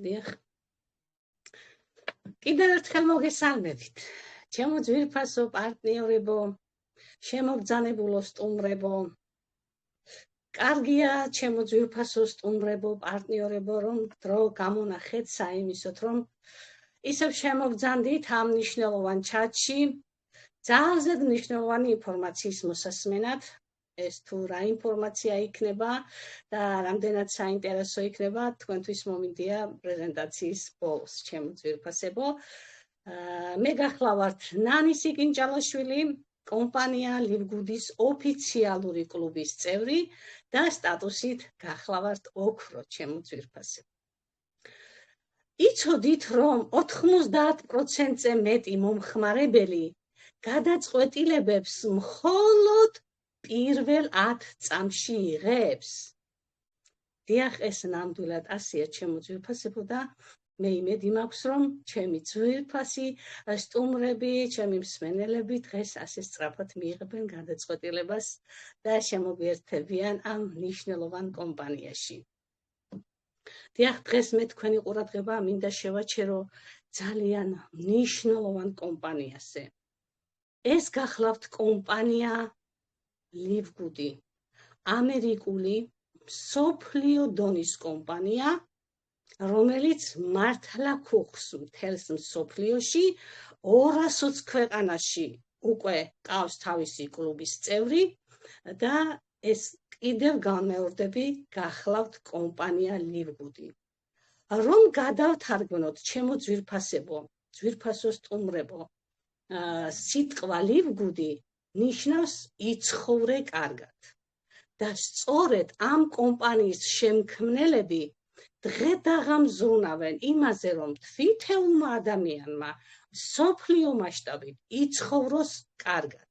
დიახ. კიდევ ერთხელ მოგესალმებით. ჩემო ძვირფასო პარტნიორებო, შემოგძანებულო სტუმრებო. კარგია ჩემო ძვირფასო სტუმრებო, პარტნიორებო, რომ დრო გამონახეთ საიმისოთ, რომ ისევ შემოგძანდით ამ მნიშვნელოვან ჩატში. ძალზედ მნიშვნელოვანი ინფორმაციის მოსასმენად. ეს თუ რა ინფორმაცია იქნება და რამდენად საინტერესო იქნება, თქვენთვის მომინდია პრეზენტაციის ბოლოს, ჩემო ძვირფასებო. მე გახლავართ ნანი სიკინჭალაშვილი, კომპანია ლივგუდის ოფიციალური კლუბის წევრი და სტატუსით გახლავართ ოქრო, ჩემო ძვირფასებო. იცოდით, რომ 90%-ზე მეტი მომხმარებელი გადაწყვეტილებებს მხოლოდ პირველ 10 წამში იღებს. დიახ, ეს ნამდვილად ასეა, ჩემო ძვირფასებო და მე იმედი მაქვს, რომ ჩემი ძვირფასი სტუმრები, ჩემი მსმენელები დღეს ასე სწრაფად მიიღებენ გადაწყვეტილებას და შემოგვიერთებიან ამ მნიშვნელოვან კომპანიაში. დიახ, დღეს მე თქვენი ყურადღება მინდა შევაჩერო ძალიან მნიშვნელოვან კომპანიაზე. ეს გახლავთ კომპანია ლივგუდი, ამერიკული მსოფლიო დონის კომპანია, რომელიც მართლა ქუხს მთელს მსოფლიოში 220 ქვეყანაში უკვე ყავს თავისი კლუბის წევრი და ეს კიდევ განმეორდები გახლავთ კომპანია ლივგუდი. რომ გადავთარგმნოთ ჩემო ძვირფასებო, ძვირფასო სტუმრებო, სიტყვა ლივგუდი ნიშნავს იცხოვრე კარგად. და სწორედ ამ კომპანიის შემქმნელები დღე-დაღამ ზრუნავენ იმაზე, რომ თვითეულმა ადამიანმა მსოფლიო მასშტაბით იცხოვროს კარგად.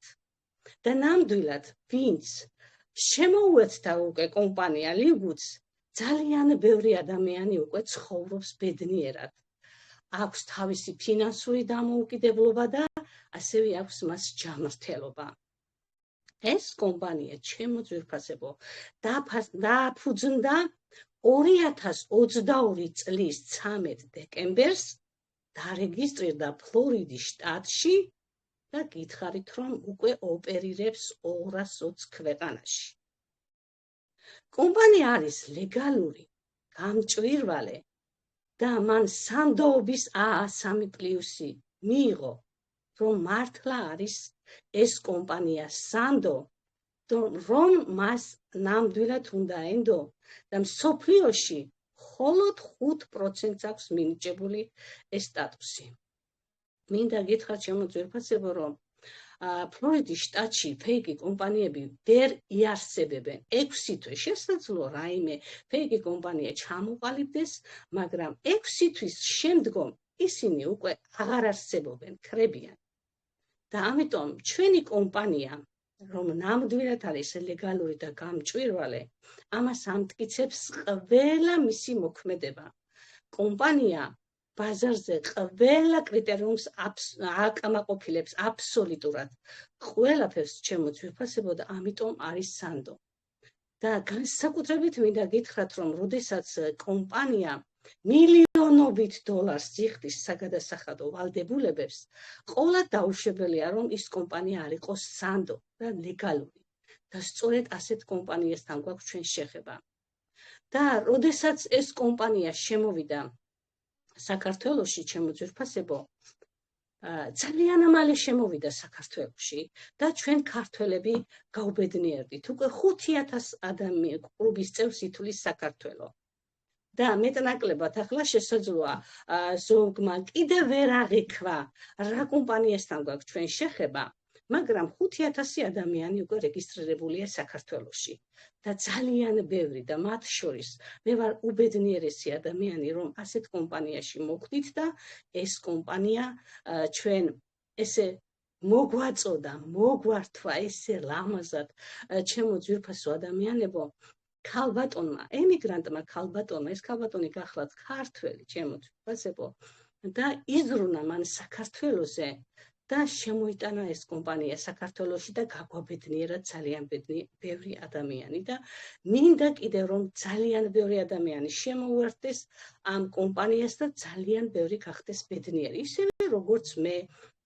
და ნამდვილად, ვინც შემოუერთდა უკვე კომპანია ლივგუდს, ძალიან ბევრი ადამიანი უკვე ცხოვრობს ბედნიერად. აქვს თავისი ფინანსური დამოუკიდებლობა და ასევე აქვს მას ჯანმრთელობა. ეს კომპანია, ჩემო ძვირფასებო, დააფუძნდა 2022 წლის 13 დეკემბერს, დარეგისტრირდა ფლორიდის შტატში და გითხარით, რომ უკვე ოპერირებს 220 ქვეყანაში. კომპანია არის ლეგალური, გამჭვირვალე და მან სანდოობის AA3+ მიიღო, რომ მართლა არის ეს კომპანია სანდო, რომ მას ნამდვილად უნდა ენდო და მსოფლიოში მხოლოდ 5%-ს აქვს მინიჭებული ეს სტატუსი. მინდა გითხრათ, ჩემო ძვირფასებო, რომ ფლორიდის შტატში ფეიკი კომპანიები ვერ იარსებებენ. 6 თვე შესაძლოა რაიმე ფეიკი კომპანია ჩამოყალიბდეს, მაგრამ 6 თვის შემდგომ ისინი უკვე აღარ არსებობენ, ქრებიან. და ამიტომ ჩვენი კომპანია, რომ ნამდვილად არის ლეგალური და გამჭვირვალე, ამას ამტკიცებს ყველა მისი მოქმედება. კომპანია ბაზარზე ყველა კრიტერიუმს აკმაყოფილებს აბსოლუტურად. ყველაფერს, ჩემო ძვირფასებო, და ამიტომ არის სანდო. და განსაკუთრებით მინდა გითხრათ, რომ როდესაც კომპანია მილიონობით დოლარს იხდის საგადასახადო ვალდებულებებს, ყოვლად დაუშვებელია, რომ ის კომპანია არ იყოს სანდო და ლეგალური. და სწორედ ასეთ კომპანიასთან გვაქვს ჩვენ შეხება. და როდესაც ეს კომპანია შემოვიდა საქართველოში, ჩემო ძვირფასებო, ძალიან მალე შემოვიდა საქართველოში და ჩვენ ქართველები გავბედნიერდით. უკვე 5000 ადამიანი კლუბის წევრს ითვლის საქართველო. და მეტნაკლებად ახლა შესაძლოა ზოგმა კიდევ ვერ აღიქვა რა კომპანიასთან გვაქვს ჩვენ შეხება, მაგრამ 5000 ადამიანი უკვე რეგისტრირებულია საქართველოში და ძალიან ბევრი და მათ შორის მე ვარ უბედნიერესი ადამიანი, რომ ასეთ კომპანიაში მოვხდით და ეს კომპანია ჩვენ ესე მოგვაწოდა, მოგვართვა ესე ლამაზად, ჩემო ძვირფასო ადამიანებო, ქალბატონმა, ემიგრანტმა ქალბატონმა, ეს ქალბატონი გახლავთ ქართველი, ჩემო ძვირფასებო, და იზრუნა მან საქართველოზე და შემოიტანა ეს კომპანია საქართველოში და გაგვაბედნიერა ძალიან ბევრი ადამიანი და მინდა კიდევ რომ ძალიან ბევრი ადამიანი შემოუერთდეს ამ კომპანიას და ძალიან ბევრი გახდეს ბედნიერი, ისევე როგორც მე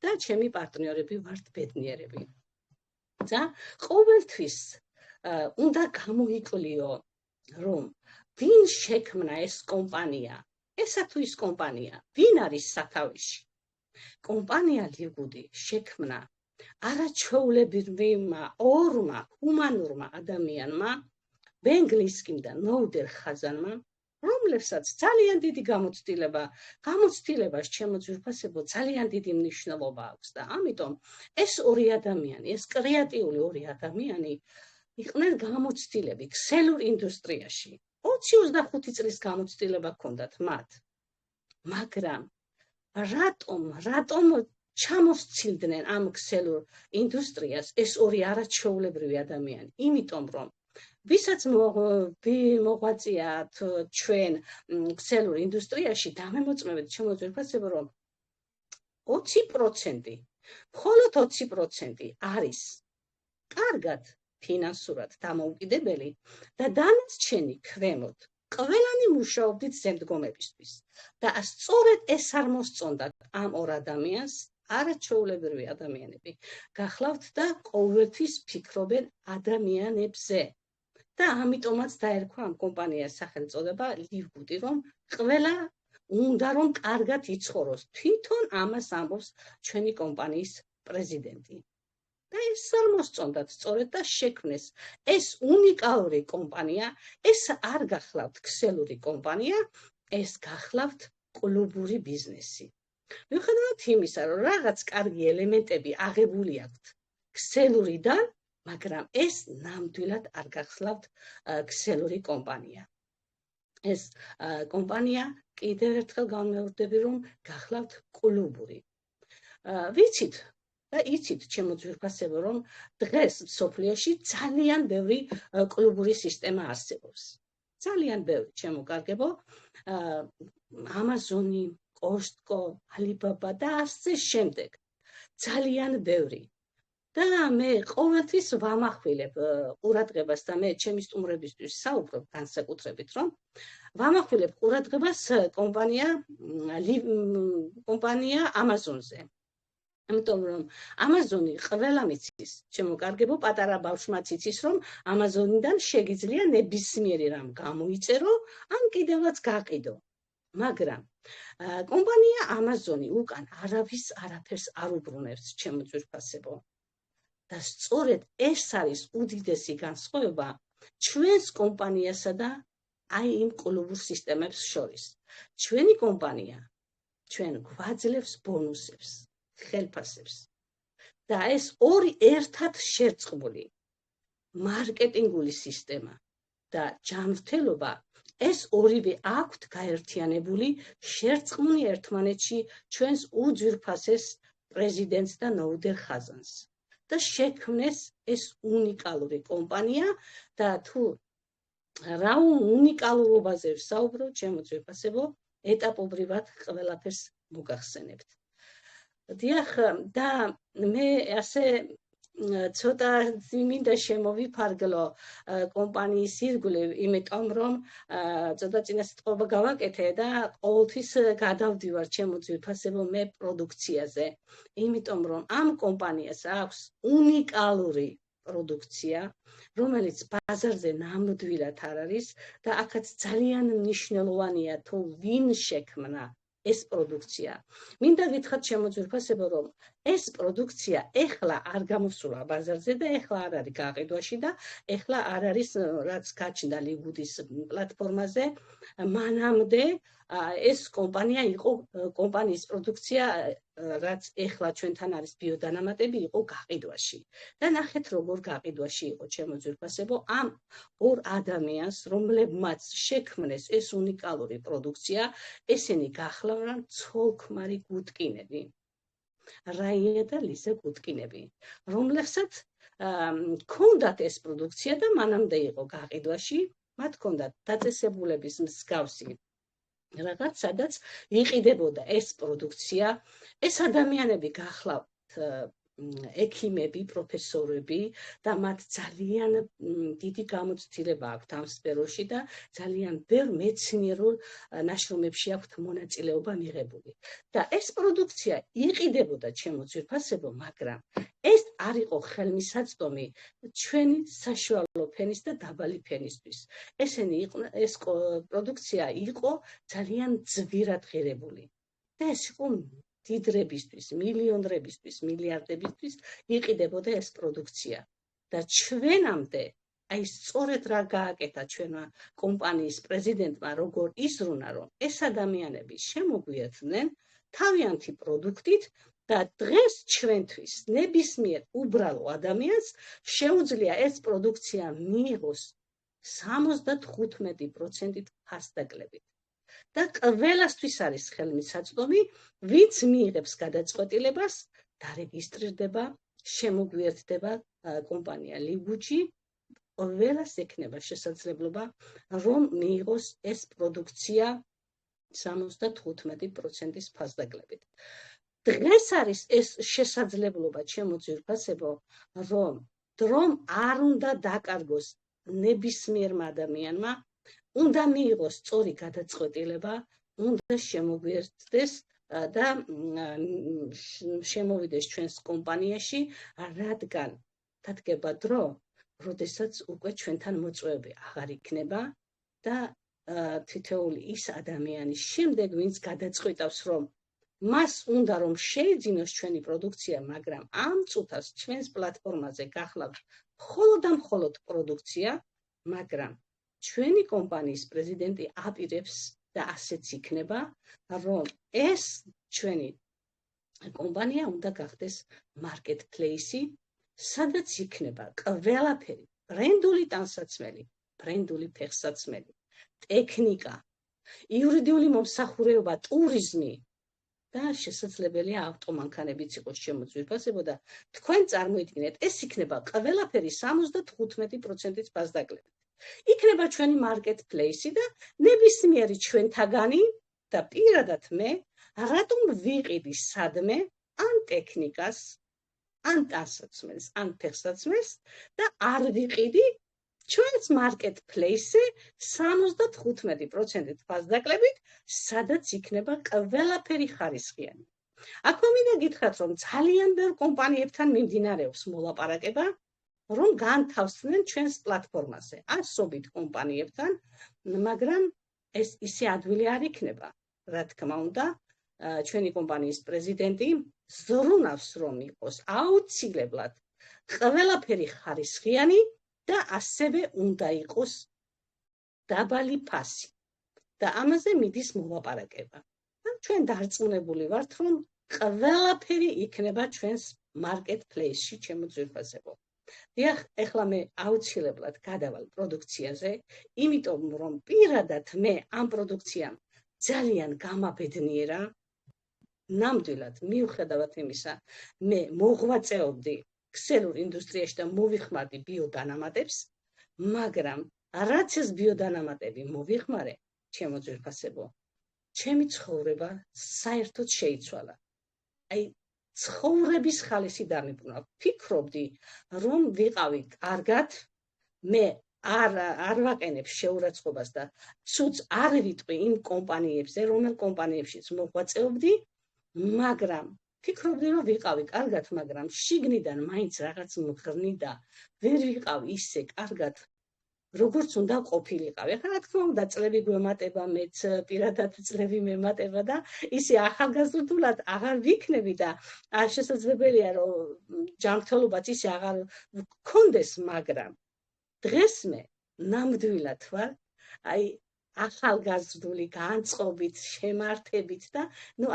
და ჩემი პარტნიორები ვართ ბედნიერები. და ყოველთვის უნდა გამოიკვლიო რომ ვინ შექმნა ეს კომპანია, ესა თუ ის კომპანია, ვინ არის სათავეში. კომპანია ლიგუდი შექმნა არაჩვეულებრივმა ორმა ჰუმანურმა ადამიანმა, ბენ გლისკიმ და ნოუდერ ხაზანმა, რომლებსაც ძალიან დიდი გამოცდილებას ჩემო ძვირფასებო ძალიან დიდი მნიშვნელობა აქვს და ამიტომ ეს ორი ადამიანი, ეს კრეატიული ორი ადამიანი იყვნენ გამოცდილები ქსელურ ინდუსტრიაში. 20-25 წლის გამოცდილება ჰქონდათ მათ. მაგრამ რატომ ჩამოსცილდნენ ამ ქსელურ ინდუსტრიას ეს ორი არაჩვეულებრივი ადამიანი? იმიტომ რომ ვისაც მოღვაწიათ ჩვენ ქსელურ ინდუსტრიაში, დამემოწმებით ჩემო ძვირფასებო, რომ 20%, მხოლოდ 20% არის კარგად ფინანსურად დამოუკიდებელი და დანარჩენი ქვემოთ ყველანი მუშაობდით ზემდგომებისთვის და სწორედ ეს არ მოსწონდათ ამ ორ ადამიანს, არაჩვეულებრივი ადამიანები გახლავთ და ყოველთვის ფიქრობენ ადამიანებზე და ამიტომაც დაერქვა ამ კომპანიას სახელწოდება ლივგუდი, რომ ყველა უნდა რომ კარგად იცხოვროს. თვითონ ამას ამბობს ჩვენი კომპანიის პრეზიდენტი. და ეს არ მოსწონდათ სწორედ და შექმნეს ეს უნიკალური კომპანია, ეს არ გახლავთ ქსელური კომპანია, ეს გახლავთ კლუბური ბიზნესი. მიუხედავად იმისა, რომ რაღაც კარგი ელემენტები აღებული აქვთ ქსელურიდან, მაგრამ ეს ნამდვილად არ გახლავთ ქსელური კომპანია. ეს კომპანია კიდევ ერთხელ განმეორდები, რომ გახლავთ კლუბური. ვიცით და იცით ჩემო ძვირფასებო, რომ დღეს მსოფლიოში ძალიან ბევრი კლუბური სისტემა არსებობს. ძალიან ბევრი, ჩემო კარგებო, ამაზონი, კოსტკო, ალიბაბა და ასე შემდეგ. ძალიან ბევრი. და მე ყოველთვის ვამახვილებ ყურადღებას და მე ჩემი სტუმრებისთვის საუბრობ განსაკუთრებით, რომ ვამახვილებ ყურადღებას კომპანია ამაზონზე. ამიტომ რომ ამაზონი ყველამ იცის, ჩემო კარგებო, პატარა ბავშვმაც იცის, რომ ამაზონიდან შეგიძლია ნებისმიერი რამ გამოიწერო, ან კიდევაც გაყიდო. მაგრამ კომპანია ამაზონი უკან არავის არაფერს არ უბრუნებს, ჩემო ძვირფასებო. და სწორედ ეს არის უდიდესი განსხვავება ჩვენს კომპანიასა და აი იმ კლუბურ სისტემებს შორის. ჩვენი კომპანია ჩვენ გვაძლევს ბონუსებს, ხელფასებს და ეს ორი ერთად შერწყმული მარკეტინგული სისტემა და ჯანმრთელობა, ეს ორივე აქვთ გაერთიანებული, შერწყმული ერთმანეთში ჩვენს უძვირფასეს პრეზიდენტს და ნოუდერ ხაზანს და შექმნეს ეს უნიკალური კომპანია და თუ რა უნიკალურობაზე ვსაუბრობ, ჩემო ძვირფასებო, ეტაპობრივად ყველაფერს მოგახსენებთ. დიახ, და მე ასე ცოტა მინდა შემოვიფარგლო კომპანიის ირგვლივ, იმიტომ რომ ცოტა წინასწრაფობა გავაკეთე და ყოველთვის გადავდივარ ჩემო ძვირფასებო მე პროდუქციაზე, იმიტომ რომ ამ კომპანიას აქვს უნიკალური პროდუქცია, რომელიც ბაზარზე ნამდვილად არ არის და აქაც ძალიან მნიშვნელოვანია თუ ვინ შექმნა ეს პროდუქცია. მინდა გითხრათ ჩემო ძვირფასებო, რომ ეს პროდუქცია ეხლა არ გამოსულა ბაზარზე და ეხლა არ არის გაყიდვაში და ეხლა არ არის რაც გაჩნდა ლიგუდის პლატფორმაზე, მანამდე ეს კომპანია იყო, კომპანიის პროდუქცია, რაც ეხლა ჩვენთან არის ბიოდანამატები, იყო გაყიდვაში. და ნახეთ როგორ გაყიდვაში იყო, ჩემო ძვირფასებო, ამ ორ ადამიანს, რომლებმაც შექმნეს ეს უნიკალური პროდუქცია, ესენი გახლავდნენ ცოლ-ქმარი გუტკინები, რაია და ლიზა გუტკინები, რომლებსაც ჰქონდათ ეს პროდუქცია და მანამდე იყო გაყიდვაში, მათ ჰქონდათ დაწესებულების მსგავსი რაღაც, სადაც იყიდებოდა ეს პროდუქცია. ეს ადამიანები გახლავთ ექიმები, პროფესორები და მათ ძალიან დიდი გამოცდილება აქვთ ამ სფეროში და ძალიან ბევრ მეცნიერულ ნაშრომებში აქვთ მონაწილეობა მიღებული. და ეს პროდუქცია იყიდებოდა ჩემო ძვირფასებო, მაგრამ ეს არ იყო ხელმისაწვდომი ჩვენი საშუალო ფენის და დაბალი ფენისთვის. ეს პროდუქცია იყო ძალიან ძვირად ღირებული. და ეს იყო დიდრებისთვის, მილიონრებისთვის, მილიარდებისთვის იყიდებოდა ეს პროდუქცია. და ჩვენამდე, აი სწორედ რა გააკეთა ჩვენმა კომპანიის პრეზიდენტმა, როგორ იზრუნა, რომ ეს ადამიანები შემოგვიერთდნენ თავიანთი პროდუქტით და დღეს ჩვენთვის ნებისმიერ უბრალო ადამიანს შეუძლია ეს პროდუქცია მიიღოს 75% ფასდაკლებით. და ყველასთვის არის ხელმისაწვდომი, ვინც მიიღებს გადაწყვეტილებას, დარეგისტრირდება, შემოგვიერთდება კომპანია ლიბუჯი, ყველას ექნება შესაძლებლობა, რომ მიიღოს ეს პროდუქცია 75%-ის ფასდაკლებით. დღეს არის ეს შესაძლებლობა, ჩემო ძვირფასებო, რომ არ უნდა დაკარგოს ნებისმიერმა ადამიანმა, უნდა მიიღოს სწორი გადაწყვეტილება, უნდა შემოგვიერთდეს და შემოვიდეს ჩვენს კომპანიაში, რადგან დადგება დრო, როდესაც უკვე ჩვენთან მოწვევები აღარ იქნება და თითოეული ის ადამიანის შემდეგ, ვინც გადაწყვეტავს, რომ მას უნდა რომ შეიძინოს ჩვენი პროდუქცია, მაგრამ ამ წუთას ჩვენს პლატფორმაზე გახლავთ მხოლოდ და მხოლოდ პროდუქცია, მაგრამ ჩვენი კომპანიის პრეზიდენტი აპირებს და ასეც იქნება, რომ ეს ჩვენი კომპანია უნდა გახდეს მარკეტპლეისი, სადაც იქნება ყველაფერი, ბრენდული ტანსაცმელი, ბრენდული ფეხსაცმელი, ტექნიკა, იურიდიული მომსახურება, ტურიზმი და შესაძლებელია ავტომანქანებიც იყოს ჩემო ძვირფასებო და თქვენ წარმოიდგინეთ, ეს იქნება ყველაფერი 75%-ის ფასდაკლებით. იქნება ჩვენი მარკეტპლეისი და ნებისმიერი ჩვენთაგანი და პირადად მე რატომ ვიყიდი სადმე ან ტექნიკას, ან ტანსაცმელს, ან ფეხსაცმელს და არ ვიყიდი ჩვენს მარკეტპლეისზე 75%-ით ფასდაკლებით, სადაც იქნება ყველაფერი ხარისხიანი. აქვე მინდა გითხრათ, რომ ძალიან ბევრ კომპანიებთან მიმდინარეობს მოლაპარაკება, რომ განთავსდნენ ჩვენს პლატფორმაზე, ასობით კომპანიებთან, მაგრამ ეს ისე ადვილი არ იქნება, რა თქმა უნდა, ჩვენი კომპანიის პრეზიდენტი ზრუნავს, რომ იყოს აუცილებლად ყველაფერი ხარისხიანი და ასევე უნდა იყოს დაბალი ფასი. და ამაზე მიდის მოლაპარაკება. ჩვენ დარწმუნებული ვართ, რომ ყველაფერი იქნება ჩვენს მარკეტპლეისში, ჩემო ძვირფასებო. დიახ, ეხლა მე აუცილებლად გადავალ პროდუქციაზე, იმიტომ რომ პირადად მე ამ პროდუქციამ ძალიან გამაბედნიერა. ნამდვილად მიუხედავად იმისა, მე მოღვაწეობდი ქსელურ ინდუსტრიაში და მოვიხმარდი ბიოდანამატებს, მაგრამ რაც ეს ბიოდანამატები მოვიხმარე, ჩემო ძვირფასებო, ჩემი ცხოვრება საერთოდ შეიცვალა. აი ცხოვრების ხალისი დამიბრუნა. ფიქრობდი, რომ ვიყავი კარგად, მე არ ვაყენებ შეურაცხყოფას და ცუც არ ვიტყვი იმ კომპანიებზე, რომელ კომპანიებშიც მოღვაწეობდი, მაგრამ ფიქრობდი, რომ ვიყავი კარგად, მაგრამ შიგნიდან მაინც რაღაც მღრნიდა, ვერ ვიყავ ისე კარგად, როგორც უნდა ყოფილიყავი. ახლა რა თქმა უნდა, წლები გვემატება, მეც პირადად წლები მემატება და ისე ახალგაზრდულად აღარ ვიქნები და შესაძლებელია, რომ ჯანმრთელობაც ისე აღარ ვქონდეს, მაგრამ დღეს მე ნამდვილად ვარ, აი ახალგაზრდული განწყობით, შემართებით და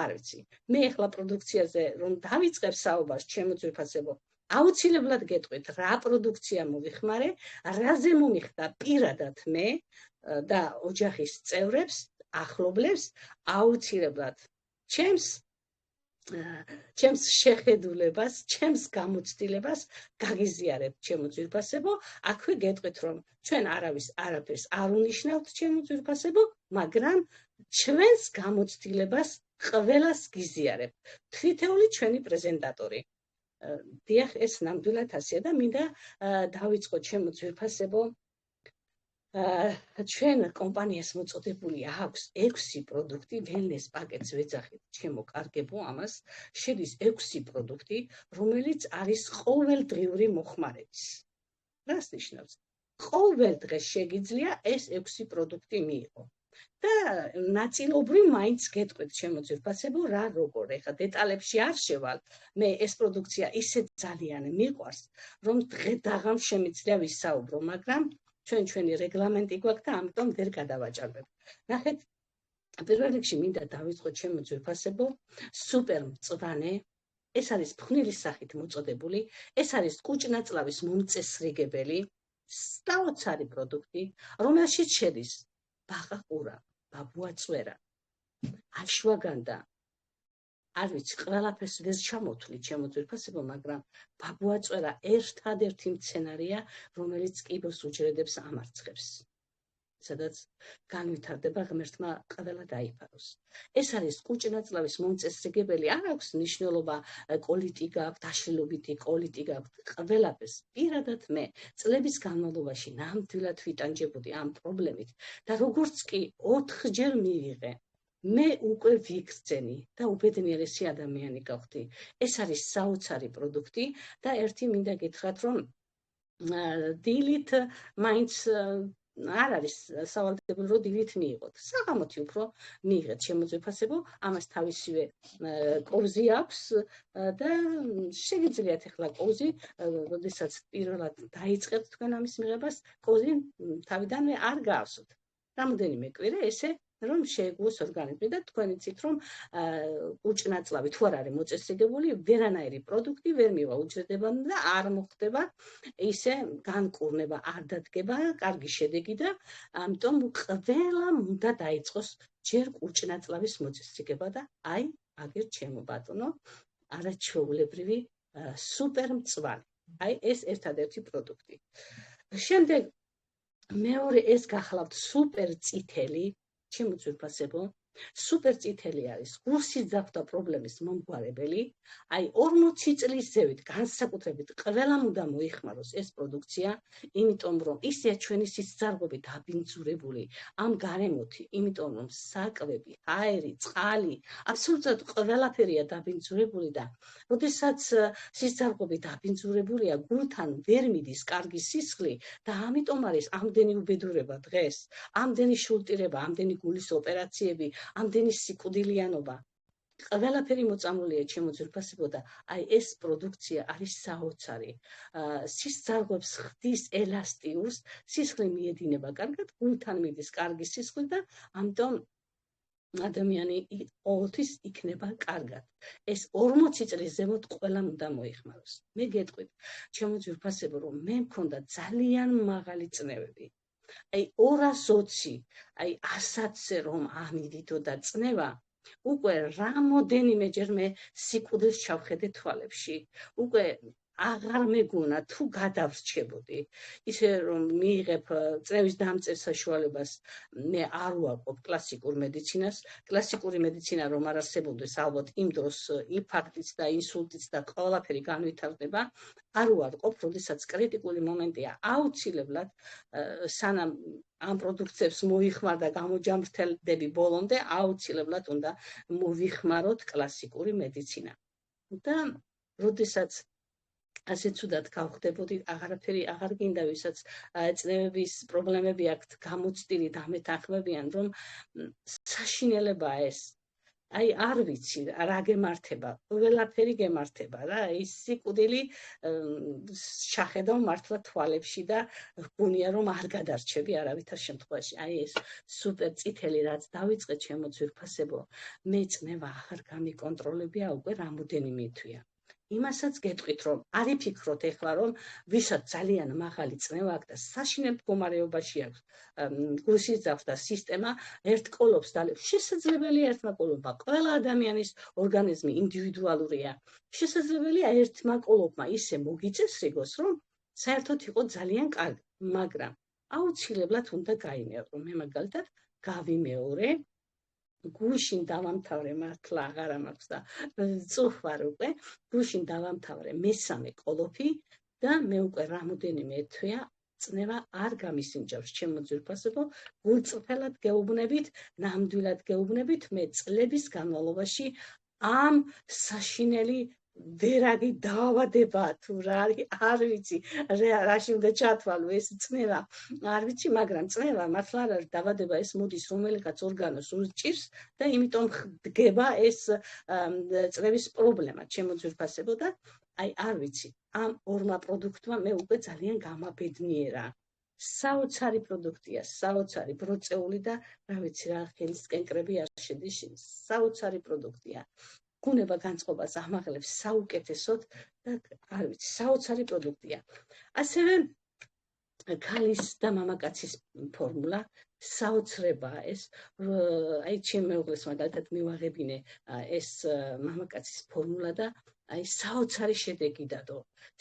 არ ვიცი. მე ახლა პროდუქციაზე რომ დავიწყებ საუბარს, ჩემო ძვირფასებო, აუცილებლად გეტყვით, რა პროდუქცია მოვიხმარე, რაზე მომიხდა პირადად მე და ოჯახის წევრებს, ახლობლებს, აუცილებლად ჩემს შეხედულებას, ჩემს გამოცდილებას გაგიზიარებთ, ჩემო ძვირფასებო, აქვე გეტყვით, რომ ჩვენ არაფერს არ უნიშნავთ, ჩემო ძვირფასებო, მაგრამ ჩვენს გამოცდილებას ყველას გიზიარებთ. თითოეული ჩვენი პრეზენტატორი. დიახ, ეს ნამდვილად ასეა და მინდა დავიწყოთ ჩემო ძვირფასებო, ჩვენ კომპანიას მოწოდებული აქვს 6 პროდუქტი, wellness პაკეტს ვეძახით ჩემო კარგებო, ამას შედის 6 პროდუქტი, რომელიც არის ყოველდღიური მოხმარების. რას ნიშნავს? ყოველ დღეს შეგიძლია ეს 6 პროდუქტი მიიღო. და ნაწილობრივ მაინც გეტყვით ჩემო ძვირფასებო, რა როგორ, ეხლა დეტალებში არ შევალ, მე ეს პროდუქცია ისე ძალიან მიყვარს, რომ დღე-დაღამ შემიძლია ვისაუბრო, მაგრამ ჩვენი რეგლამენტი გვაქვს და ამიტომ ვერ გადავაჭარბებ. ნახეთ, პირველ რიგში მინდა დავიწყოთ ჩემო ძვირფასებო, სუპერ მწვანე, ეს არის ფხვნილის სახით მოწოდებული, ეს არის კუჭნაწლავის მომწესრიგებელი, საოცარი პროდუქტი, რომელშიც შედის ბაყაყურა, ბაბუაწვერა, აშვაგანდა, არ ვიცი, ყველაფერს ვერ ჩამოთვლი ჩემო ძვირფასებო, მაგრამ ბაბუაწვერა ერთადერთი მცენარეა, რომელიც კიბოს უჯრედებს ამარცხებს, სადაც განვითარდება ღმერთმა ყველა დაიფაროს. ეს არის კუჭნაწლავის მომწესრიგებელი, არ აქვს მნიშვნელობა კოლიტი გაქვთ, დაშლილობითი კოლიტი გაქვთ, ყველაფერს. პირადად მე წლების განმავლობაში ნამდვილად ვიტანჯებოდი ამ პრობლემით და როგორც კი 4-ჯერ მივიღე, მე უკვე ვიგრძენი და უბედნიერესი ადამიანი გავხდი. ეს არის საოცარი პროდუქტი და ერთი მინდა გითხრათ, რომ დილით მაინც არ არის სავალდებულო, რომ დილით მიიღოთ. საღამოთი უფრო მიიღეთ ჩემო ძვირფასებო, ამას თავისივე კოვზი აქვს და შეგიძლიათ ახლა კოვზი, როდესაც პირველად დაიწყებთ თქვენ ამის მიღებას, კოვზი თავიდანვე არ გაავსოთ. რამოდენიმე კვირა ესე რომ შეეგუოს ორგანიზმი და თქვენ იცით, რომ კუჭნაწლავი თუ არ არის მოწესრიგებული, ვერანაირი პროდუქტი ვერ მივა უჯრედებამდე და არ მოხდება ისე განკურნება, არ დადგება კარგი შედეგი და ამიტომ ყველამ უნდა დაიწყოს ჯერ კუჭნაწლავის მოწესრიგება და აი, აგერ ჩემო ბატონო, არაჩვეულებრივი სუპერ მწვანე. აი, ეს ერთადერთი პროდუქტი. შემდეგ მეორე ეს გახლავთ სუპერ წითელი, ჩემო ძვირფასებო, სუპერ წითელი არის გულსის ძაფთა პრობლემის მომგვარებელი. აი 40 წლის ზევით განსაკუთრებით ყველამ უნდა მოიხმაროს ეს პროდუქცია, იმიტომ რომ ისეა ჩვენი სისხლძარღვები დაბინძურებული ამ გარემოთი, იმიტომ რომ საკვები, აერი, წყალი, აბსოლუტურად ყველაფერია დაბინძურებული და როდესაც სისხლძარღვები დაბინძურებულია, გულთან ვერ მიდის კარგი სისხლი და ამიტომ არის ამდენი უბედურება დღეს, ამდენი შულტირება, ამდენი გულის ოპერაციები, ამდენი სიკვდილიანობა. ყველაფერი მოწამულია ჩემო ძვირფასებო და აი ეს პროდუქცია არის საოცარი. სისხლძარღვებს ხდის ელასტიურს, სისხლი მიედინება კარგად, გულთან მიდის კარგი სისხლი და ამიტომ ადამიანი ყოველთვის იქნება კარგად. ეს 40 წლის ზემოთ ყველამ უნდა მოიხმაროს. მე გეტყვით, ჩემო ძვირფასებო, რომ მე მქონდა ძალიან მაღალი წნევები. აი 220, აი 100-ზე რომ ამიდიდო და წნევა, უკვე რამოდენიმეჯერ მე სიკვდილს ჩავხედე თვალებში. უკვე აღარ მეგონა თუ გადავრჩებოდი. ისე რომ მიიღებ წნევის დამწერ საშუალებას, მე არ ვაყოფ კლასიკურ მედიცინას. კლასიკური მედიცინა რომ არ არსებობდეს, ალბათ იმ დროს ინფარქტიც და ინსულტიც და ყველაფერი განვითარდება. არ ვაყოფ, როდესაც კრიტიკული მომენტია, აუცილებლად სანამ ამ პროდუქციებს მოიხმარ და გამოჯამრთელდები ბოლომდე, აუცილებლად უნდა მოვიხმაროთ კლასიკური მედიცინა. და როდესაც ასე ცუდად გავხდებოდი, აღარაფერი აღარ გინდა, ვისაც წნევების პრობლემები აქვთ გამოცდილი და ამეთანხმებიან, რომ საშინელებაა ეს. აი არ ვიცი რა გემართება, ყველაფერი გემართება რა, ის სიკვდილი შახედავ მართლა თვალებში და გონია რომ არ გადარჩები არავითარ შემთხვევაში. აი ეს სუპერ წითელი რაც დავიწყე ჩემო ძვირფასებო, მე წნევა აღარ გამიკონტროლებია უკვე რამოდენიმე თვეა. იმასაც გეტყვით, რომ არ იფიქროთ ეხლა, რომ ვისაც ძალიან მაღალი წნევა აქვს და საშინელ მდგომარეობაში აქვს გულსის ძაფთა სისტემა, ერთკოლობს და შესაძლებელია ერთმა კოლობა. ყველა ადამიანის ორგანიზმი ინდივიდუალურია. შესაძლებელია ერთმა კოლობმა ისე მოგიწესრიგოს, რომ საერთოდ იყო ძალიან კარგი, მაგრამ აუცილებლად უნდა გაიმეორო. მე მაგალითად გავიმეორე გუშინ დავამთავრე მართლა აღარა მაქვს და წუხ ვარ უკვე გუშინ დავამთავრე მესამე კოლოფი და მე უკვე რამოდენიმე თვეა წნევა არ გამისინჯავს ჩემო ძვირფასებო გულწრფელად გეუბნებით ნამდვილად გეუბნებით მე წლების განმავლობაში ამ საშინელი ვერაგი დაავადება თუ რა არ ვიცი რაში უნდა ჩათვალო ეს წნევა არ ვიცი მაგრამ წნევა მართლა არ არის დაავადება ეს მოდის რომელიღაც ორგანოს უჭირს და იმიტომ დგება ეს წნევის პრობლემა ჩემო ძვირფასებო და აი არ ვიცი ამ ორმა პროდუქტმა მე უკვე ძალიან გამაბედნიერა საოცარი პროდუქტია საოცარი ბროწეული და რა ვიცი რა ხელის კენკრები არ შედის საოცარი პროდუქტია გუნება განწყობას ამაღლებს საუკეთესოდ და არ ვიცი საოცარი პროდუქტია ასევე ქალის და მამაკაცის ფორმულა საოცრებაა ეს აი ჩემ მეუღლეს მაგალითად მივაღებინე ეს მამაკაცის ფორმულა და აი საოცარი შედეგი დადო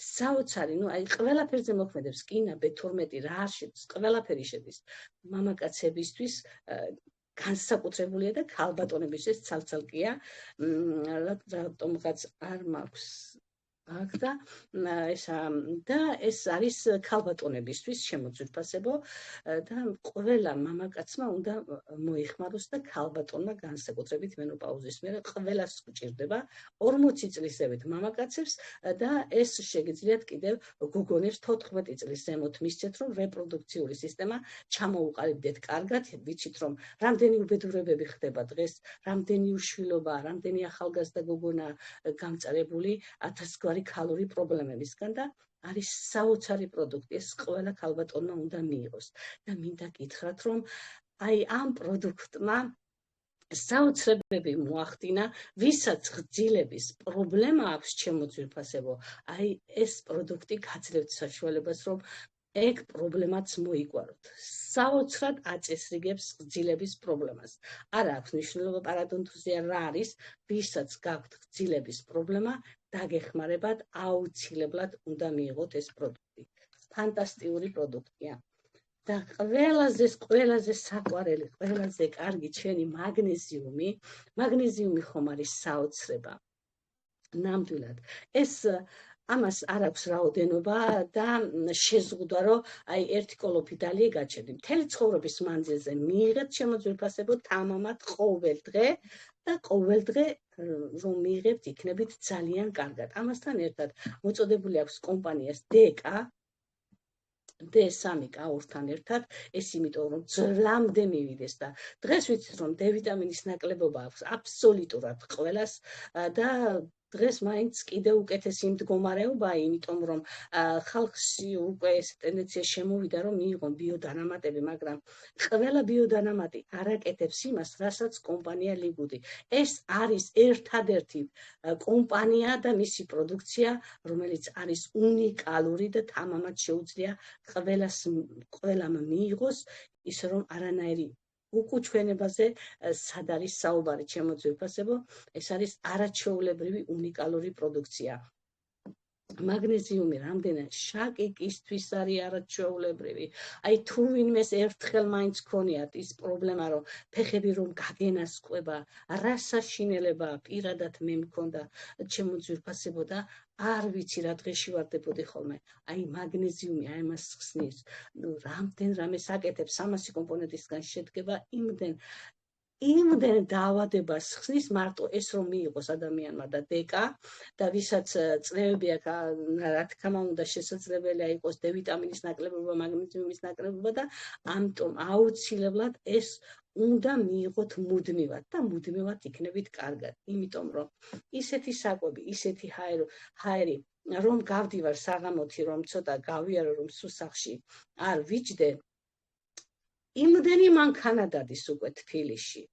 საოცარი ნუ აი ყველაფერზე მოქმედებს კინა B12 რა არ შედის ყველაფერი შედის მამაკაცებისთვის განსაკუთრებულია და ქალბატონებისთვის ცალ-ცალკეა რატომღაც არ მაქვს აქ და ეს არის ქალბატონებისთვის შემოძვირფასებო და ყველა მამაკაცმა უნდა მოიხმაროს და ქალბატონმა განსაკუთრებით მენოპაუზის მერე ყველას გვჭირდება 40 წლის ზევით მამაკაცებს და ეს შეგიძლიათ კიდევ გოგონებს 14 წლის ზემოთ მისცეთ რომ რეპროდუქციული სისტემა ჩამოუყალიბდეთ კარგად ვიცით რომ რამდენი უბედურებები ხდება დღეს რამდენი უშვილობა რამდენი ახალგაზრდა გოგონა გამწარებული 1000 გვარი ქალური პრობლემებისგან და არის საოცარი პროდუქტი ეს ყველა ქალბატონმა უნდა მიიღოს და მინდა გითხრათ რომ აი ამ პროდუქტმა საოცრებები მოახდინა ვისაც ღძილების პრობლემა აქვს ჩემო ძვირფასებო აი ეს პროდუქტი გაძლევთ საშუალებას რომ ეგ პრობლემაც მოიგვაროთ საოცრად აწესრიგებს ღძილების პრობლემას არ აქვს მნიშვნელობა პარადონტოზია რა არის ვისაც გაქვთ ღძილების პრობლემა დაგეხმარებათ აუცილებლად უნდა მიიღოთ ეს პროდუქტი ფანტასტიკური პროდუქტია და ყველაზე საყვარელი ყველაზე კარგი ჩვენი მაგნეზიუმი ხომ არის საოცრება ნამდვილად ეს ამას არ აქვს რაოდენობა და შეზღუდვა რომ აი ერთი კოლოფი დალია გაჩერდი მთელი ცხოვრების მანძილზე მიიღეთ შემოძვირფასებო თამამად ყოველდღე და ყოველდღე რომ მიიღებთ იქნებით ძალიან კარგად ამასთან ერთად მოწოდებული აქვს კომპანიას D3 კაურთან ერთად ეს იმიტომ რომ ძლამდე მივიდეს და დღეს ვიცით რომ D ვიტამინის ნაკლებობა აქვს აბსოლუტურად ყველას და დღეს მაინც კიდევ უკეთესი მდგომარეობაა იმიტომ რომ ხალხში უკვე ეს ტენდენცია შემოვიდა რომ მიიღონ ბიოდანამატები მაგრამ ყველა ბიოდანამატი არ აკეთებს იმას რასაც კომპანია ლიგუდი ეს არის ერთადერთი კომპანია და მისი პროდუქცია რომელიც არის უნიკალური და თამამად შეუძლია ყველამ მიიღოს ისე რომ არანაირი უკუჩვენებაზე სად არის საუბარი ჩემო ძვირფასებო ეს არის არაჩვეულებრივი უნიკალური პროდუქცია მაგნეზიუმი რამდენად შაკიკისთვის არის არაჩვეულებრივი აი თუ ვინმეს ერთხელ მაინც ქონიათ ის პრობლემა რომ ფეხები რომ გაგენასყვება რა საშინელება პირადად მე მქონდა ჩემო ძვირფასებო და არ ვიცი რა დღეში ვარდებოდი ხოლმე აი მაგნეზიუმი აი მას ხსნის რამდენ რამეს აკეთებს 300 კომპონენტისგან შედგება იმდენ დაავადებას ხსნის მარტო ეს რომ მიიღოს ადამიანმა და დეკა და ვისაც წნევები აქვს რა თქმა უნდა შესაძლებელია იყოს D ვიტამინის ნაკლებობა მაგნეზიუმის ნაკლებობა და ამიტომ აუცილებლად ეს უნდა მიიღოთ მუდმივად და მუდმივად იქნებით კარგად იმიტომ რომ ისეთი საკვები ისეთი ჰაერი რომ გავდივარ საღამოთი რომ ცოტა გავიარო რომ სუსახში არ ვიჯდე იმდენი მანქანა დადის უკვე თბილისში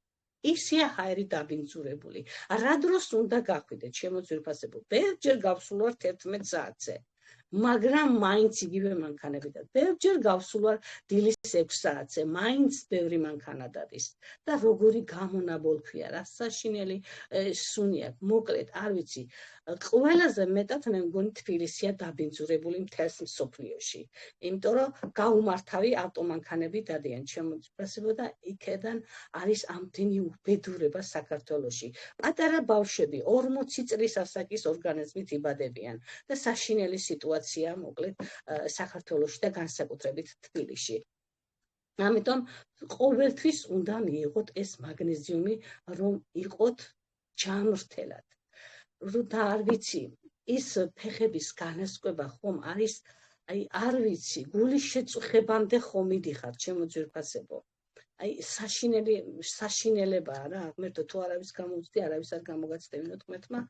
ისია ჰაერი დაბინძურებული რა დროს უნდა გახვიდეთ ჩემო ძვირფასებო ბევრჯერ გავსულ ვარ 11 საათზე მაგრამ მაინც იგივე მანქანები და ბევრჯერ გავსულ ვარ დილის 6 საათზე მაინც ბევრი მანქანა დადის და როგორი გამონაბოლქვია რა საშინელი სუნი აქვს მოკლედ არ ვიცი ყველაზე მეტად მე მგონი თბილისია დაბინძურებული მთელს მსოფლიოში. იმიტომ რომ გაუმართავი ავტომანქანები დადიან ჩემო ძვირფასებო და იქედან არის ამდენი უბედურება საქართველოში. პატარა ბავშვები 40 წლის ასაკის ორგანიზმით იბადებიან და საშინელი სიტუაცია მოკლედ საქართველოში და განსაკუთრებით თბილისში. ამიტომ ყოველთვის უნდა მიიღოთ ეს მაგნეზიუმი, რომ იყოთ ჯამრთელად. და არ ვიცი, ის ფეხების განასკვება ხომ არის, აი არ ვიცი, გულის შეწუხებამდე ხომ მიდიხარ, ჩემო ძვირფასებო. აი საშინელებაა რა, ღმერთო, თუ არავის გამოვწდი, არავის არ გამოგაცდევინოთ ღმერთმა,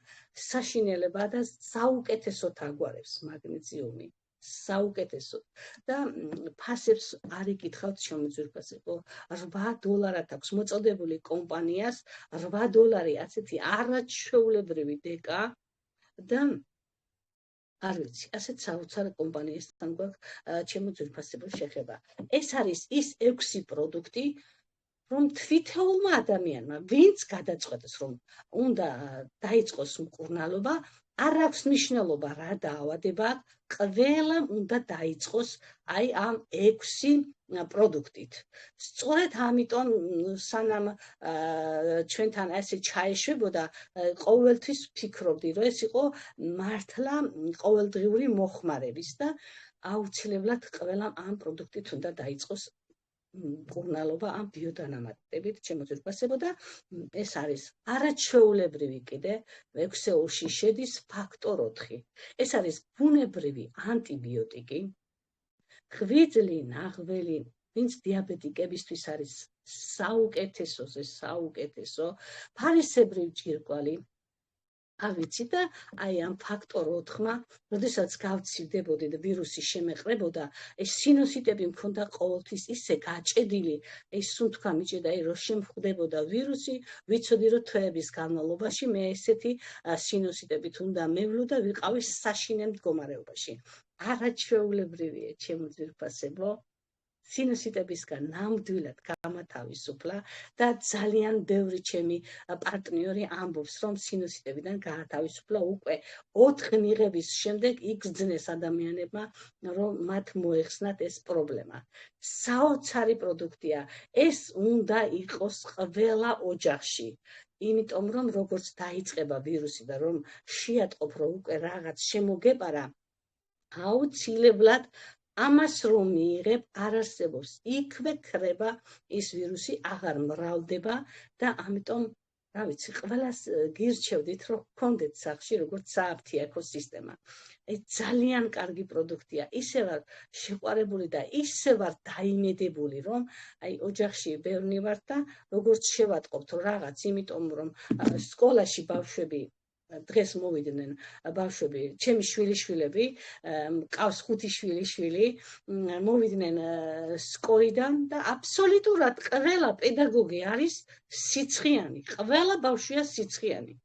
საშინელებაა და საუკეთესოდ აგვარებს მაგნეზიუმი. საუკეთესოდ და ფასებს არ იკითხავთ ჩემო ძვირფასებო, $8 აქვს მოწოდებული კომპანიას, $8 ასეთი არაჩვეულებრივი დეკა და არ ვიცი, ასეთ საოცარ კომპანიასთან გვაქვს ჩემო ძვირფასებო შეხება. ეს არის ის 6 პროდუქტი, რომ თვითეულმა ადამიანმა, ვინც გადაწყვეტს, რომ უნდა დაიწყოს მკურნალობა, არ აქვს მნიშვნელობა რა დაავადება, ყველამ უნდა დაიწყოს აი ამ 6 პროდუქტით. სწორედ ამიტომ სანამ ჩვენთან ასე ჩაეშვებოდა, ყოველთვის ვფიქრობდი, რომ ეს იყო მართლა ყოველდღიური მოხმარების და აუცილებლად ყველამ ამ პროდუქტით უნდა დაიწყოს მკურნალობა ამ ბიოდანამატებით, ჩემო ძვირფასებო და ეს არის არაჩვეულებრივი კიდე 6-ში შედის ფაქტორ 4. ეს არის ბუნებრივი ანტიბიოტიკი, ღვიძლი, ნაღველი, ვინც დიაბეტიკებისთვის არის საუკეთესოზე საუკეთესო, ფარისებრივ ჭირკვალი. არ ვიცი და აი ამ ფაქტორ 4-მა, როდესაც გავცირდებოდი და ვირუსი შემეყრებოდა, ეს სინუსიტები მქონდა ყოველთვის ისე გაჭედილი, ეს სუნთქვა მიჭედა, რომ შემხვდებოდა ვირუსი, ვიცოდი რომ თვეების განმავლობაში მე ესეთი სინუსიტებით უნდა მევლო და ვიყავი საშინე მდგომარეობაში. არაჩვეულებრივია ჩემო ძვირფასებო, სინუსიტებისგან ნამდვილად გამათავისუფლა და ძალიან ბევრი ჩემი პარტნიორი ამბობს, რომ სინუსიტებიდან გაათავისუფლა უკვე 4 მიღების შემდეგ იგრძნეს ადამიანებმა, რომ მათ მოეხსნათ ეს პრობლემა. საოცარი პროდუქტია, ეს უნდა იყოს ყველა ოჯახში. იმიტომ რომ როგორც დაიწყება ვირუსი და რომ შეატყობ, რომ უკვე რაღაც შემოგეპარა, აუცილებლად ამას რომ მიიღებ, არ არსებობს. იქვე ქრება ის ვირუსი, აღარ მრავლდება და ამიტომ, რა ვიცი, ყველას გირჩევდით, რომ გქონდეთ სახლში როგორც სააფთიაქო სისტემა. ძალიან კარგი პროდუქტია. ისე ვარ შეყვარებული და ისე ვარ დაიმედებული, რომ აი ოჯახში ბევრი ვართ და როგორც შევატყობთ რაღაც, იმიტომ რომ სკოლაში ბავშვები დღეს მოვიდნენ ბავშვები, ჩემი შვილიშვილები, მყავს 5 შვილიშვილი, მოვიდნენ სკოლიდან და აბსოლუტურად ყველა პედაგოგი არის სიცხიანი, ყველა ბავშვია სიცხიანი.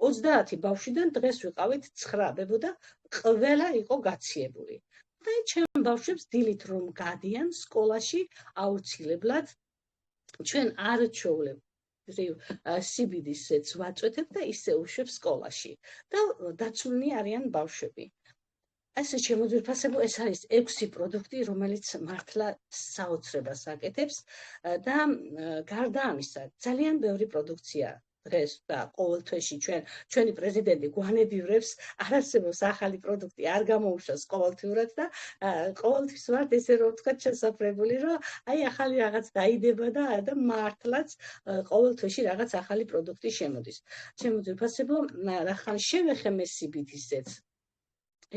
30 ბავშვიდან დღეს ვიყავით 9 და ყველა იყო გაციებული. და ჩემ ბავშვებს დილით რომ გადიან სკოლაში, აუცილებლად ჩვენ არ ჩვეულებთ CBD-ს ვაწვეთებ და ისე უშვებ სკოლაში და დაცულნი არიან ბავშვები. ასე ჩემო ძვირფასებო, ეს არის 6 პროდუქტი, რომელიც მართლა საოცრებას აკეთებს და გარდა ამისა, ძალიან ბევრი პროდუქცია დღეს და ყოველ თვეში ჩვენი პრეზიდენტი გვანებივრებს, არ არსებობს ახალი პროდუქტი, არ გამოუშვას ყოველთვიურად და ყოველთვის ვართ ესე რომ ვთქვათ შესაძლებელი, რომ აი ახალი რაღაც დაიდება და მართლაც ყოველ თვეში რაღაც ახალი პროდუქტი შემოდის. ჩემო ძვირფასებო, რახან შევეხემ ეს CBD-ს,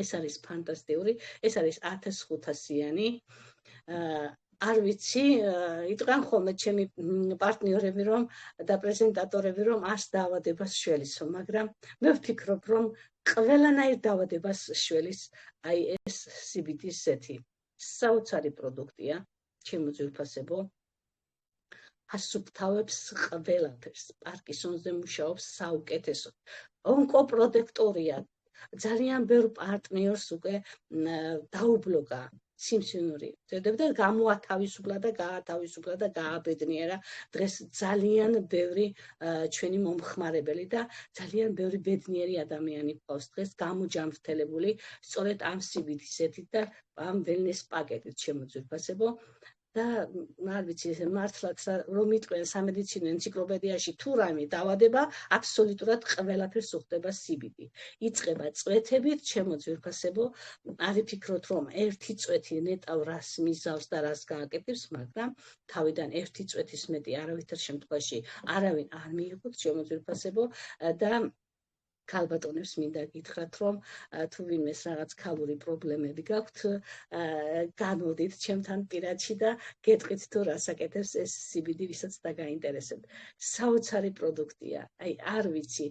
ეს არის ფანტასტიკური, ეს არის 1500-იანი. არ ვიცი, იტყვიან ხოლმე ჩემი პარტნიორები და პრეზენტატორები, რომ 100 დაავადებას შველისო, მაგრამ მე ვფიქრობ, რომ ყველანაირ დაავადებას შველის აი ეს CBD-სეთი. საოცარი პროდუქტია, ჩემო ძვირფასებო. ასუფთავებს ყველაფერს, პარკინსონზე მუშაობს საუკეთესოდ. ონკოპროტექტორია. ძალიან ბევრ პარტნიორს უკვე დაუბლოკა სიმსივნური წერდება და გამოათავისუფლა და გაათავისუფლა და გააბედნიერა დღეს ძალიან ბევრი ჩვენი მომხმარებელი და ძალიან ბევრი ბედნიერი ადამიანი ყავს დღეს გამოჯამრთელებული სწორედ ამ CBD-ით და ამ wellness პაკეტით შემოძვირფასებო და არ ვიცი მართლაც რომ იტყვიან სამედიცინო ენციკლოპედიაში თუ რაიმე დავადება აბსოლუტურად ყველაფერს უხდება CBD. იწყება წვეთებით შემოძვირფასებო არ იფიქროთ რომ ერთი წვეთი ნეტავ რას მიზავს და რას გააკეთებს, მაგრამ თავიდან ერთი წვეთის მეტი არავითარ შემთხვევაში არავინ არ მიიღოთ შემოძვირფასებო და ქალბატონებს მინდა გითხრათ რომ თუ ვინმეს რაღაც ქალური პრობლემები გაქვთ განოდით ჩემთან პირადში და გეტყვით თუ რას აკეთებს ეს CBD ვისაც დაგაინტერესებთ. საოცარი პროდუქტია. აი არ ვიცი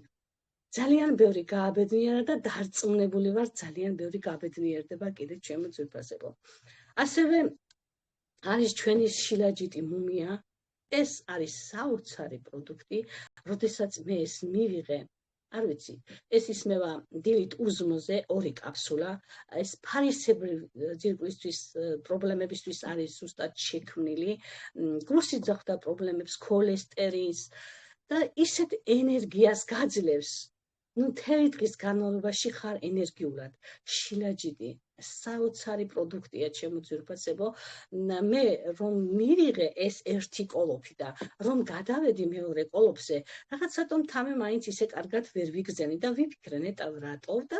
ძალიან ბევრი გააბედნიერა და დარწმუნებული ვარ ძალიან ბევრი გააბედნიერდება კიდე შემოძვირფასებო. ასევე არის ჩვენი შილაჯიტი მუმია. ეს არის საოცარი პროდუქტი, როდესაც მე ეს მივიღე არ ვიცი, ეს ისმევა დილით უზმოზე 2 კაფსულა, ეს ფარისებრი ძირკვლისთვის პრობლემებისთვის არის ზუსტად შექმნილი, გრუსით ზახდა პრობლემებს, ქოლესტერინს და ისეთ ენერგიას გაძლევს. მთელი დღის განმავლობაში ხარ ენერგიულად. შილაჯიტი საოცარი პროდუქტია შემოძვირფასებო. მე რომ მივიღე ეს ერთი კოლოფი და რომ გადავედი მეორე კოლოფზე, რაღაცატომ თამე მაინც ისე კარგად ვერ ვიგზენი და ვიფიქრე ნეტავ რატო და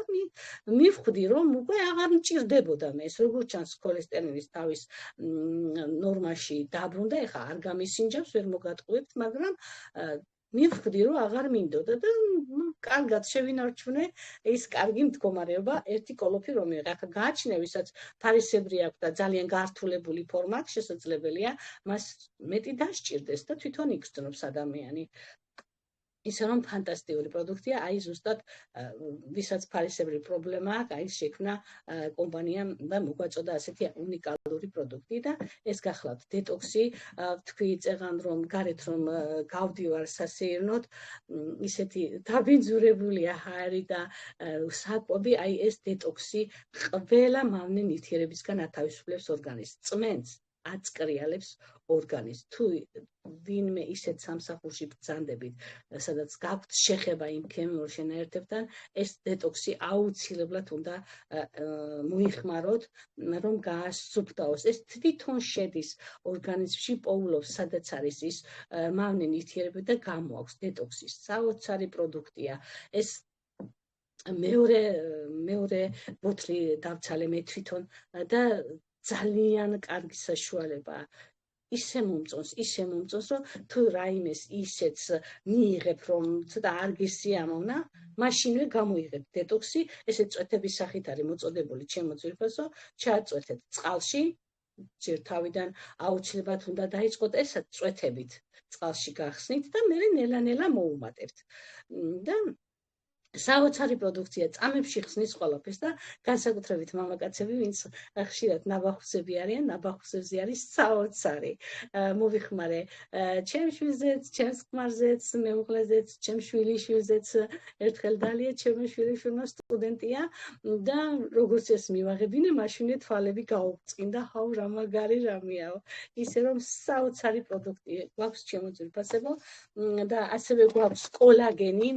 მივხვდი რომ უკვე აღარ მჭირდებოდა მე ეს როგორც ჩანს ქოლესტერინის თავის ნორმაში დაბრუნდა, ეხა არ გამისინჯავს, ვერ მოგატყუებთ, მაგრამ მივხვდი რომ აღარ მინდოდა და კარგად შევინარჩუნე ის კარგი მდგომარეობა ერთი კოლოფი რომ მივიღე. ახლა გააჩნია ვისაც ფარისებრი აქვს და ძალიან გართულებული ფორმა აქვს შესაძლებელია მას მეტი დასჭირდეს და თვითონ იგრძნობს ადამიანი. ისე რომ ფანტასტიკური პროდუქტია, აი ზუსტად ვისაც ფარისებრი პრობლემა აქვს, აი შექმნა კომპანიამ და მოგვაწოდა ასეთი უნიკალური პროდუქტი და ეს გახლავთ დეტოქსი, თქვი წეღან რომ გარეთ რომ გავდივარ სასეირნოდ, ისეთი დაბინძურებულია ჰარი და საკვები, აი ეს დეტოქსი ყველა მავნე ნივთიერებისგან ათავისუფლებს ორგანიზმს, წმენს აწკრიალებს ორგანიზმს. თუ ვინმე ისეთ სამსახურში ბრძანდებით, სადაც გაქვთ შეხება იმ ქიმიურ შენაერთებთან, ეს დეტოქსი აუცილებლად უნდა მოიხმაროთ, რომ გაასუფთავოს. ეს თვითონ შედის ორგანიზმში, პოულობს, სადაც არის ის მავნე ნივთიერება და გამოაქვს დეტოქსი. საოცარი პროდუქტია. ეს მეორე ბოთლი დავცალე მე თვითონ და ძალიან კარგი საშუალებაა. ისე მომწონს, რომ თუ რაიმეს ისეც მიიღებ, რომ ცოტა არ გესიამოვნა, მაშინვე გამოიღებ დეტოქსი, ესე წვეთების სახით არის მოწოდებული შემოძვირფასო, ჩააწვეთეთ წყალში, ჯერ თავიდან აუცილებლად უნდა დაიწყოთ ესა წვეთებით წყალში გახსნით და მე ნელა-ნელა მოუმატებთ. და საოცარი პროდუქცია, წამებში ხსნის ყველაფერს და განსაკუთრებით მამაკაცები, ვინც ხშირად ნაბახუსები არიან, ნაბახუსებზე არის საოცარი. მოვიხმარე ჩემ შვილზეც, ჩემს ქმარზეც, მეუღლეზეც, ჩემ შვილიშვილზეც, ერთხელ დალია ჩემი შვილიშვილმა სტუდენტია და როგორც ეს მივაღებინე, მაშინვე თვალები გაუწყინდა, ჰაუ რა მაგარი რამეაო. ისე რომ საოცარი პროდუქტი გვაქვს შემოძვირფასებო და ასევე გვაქვს კოლაგენი.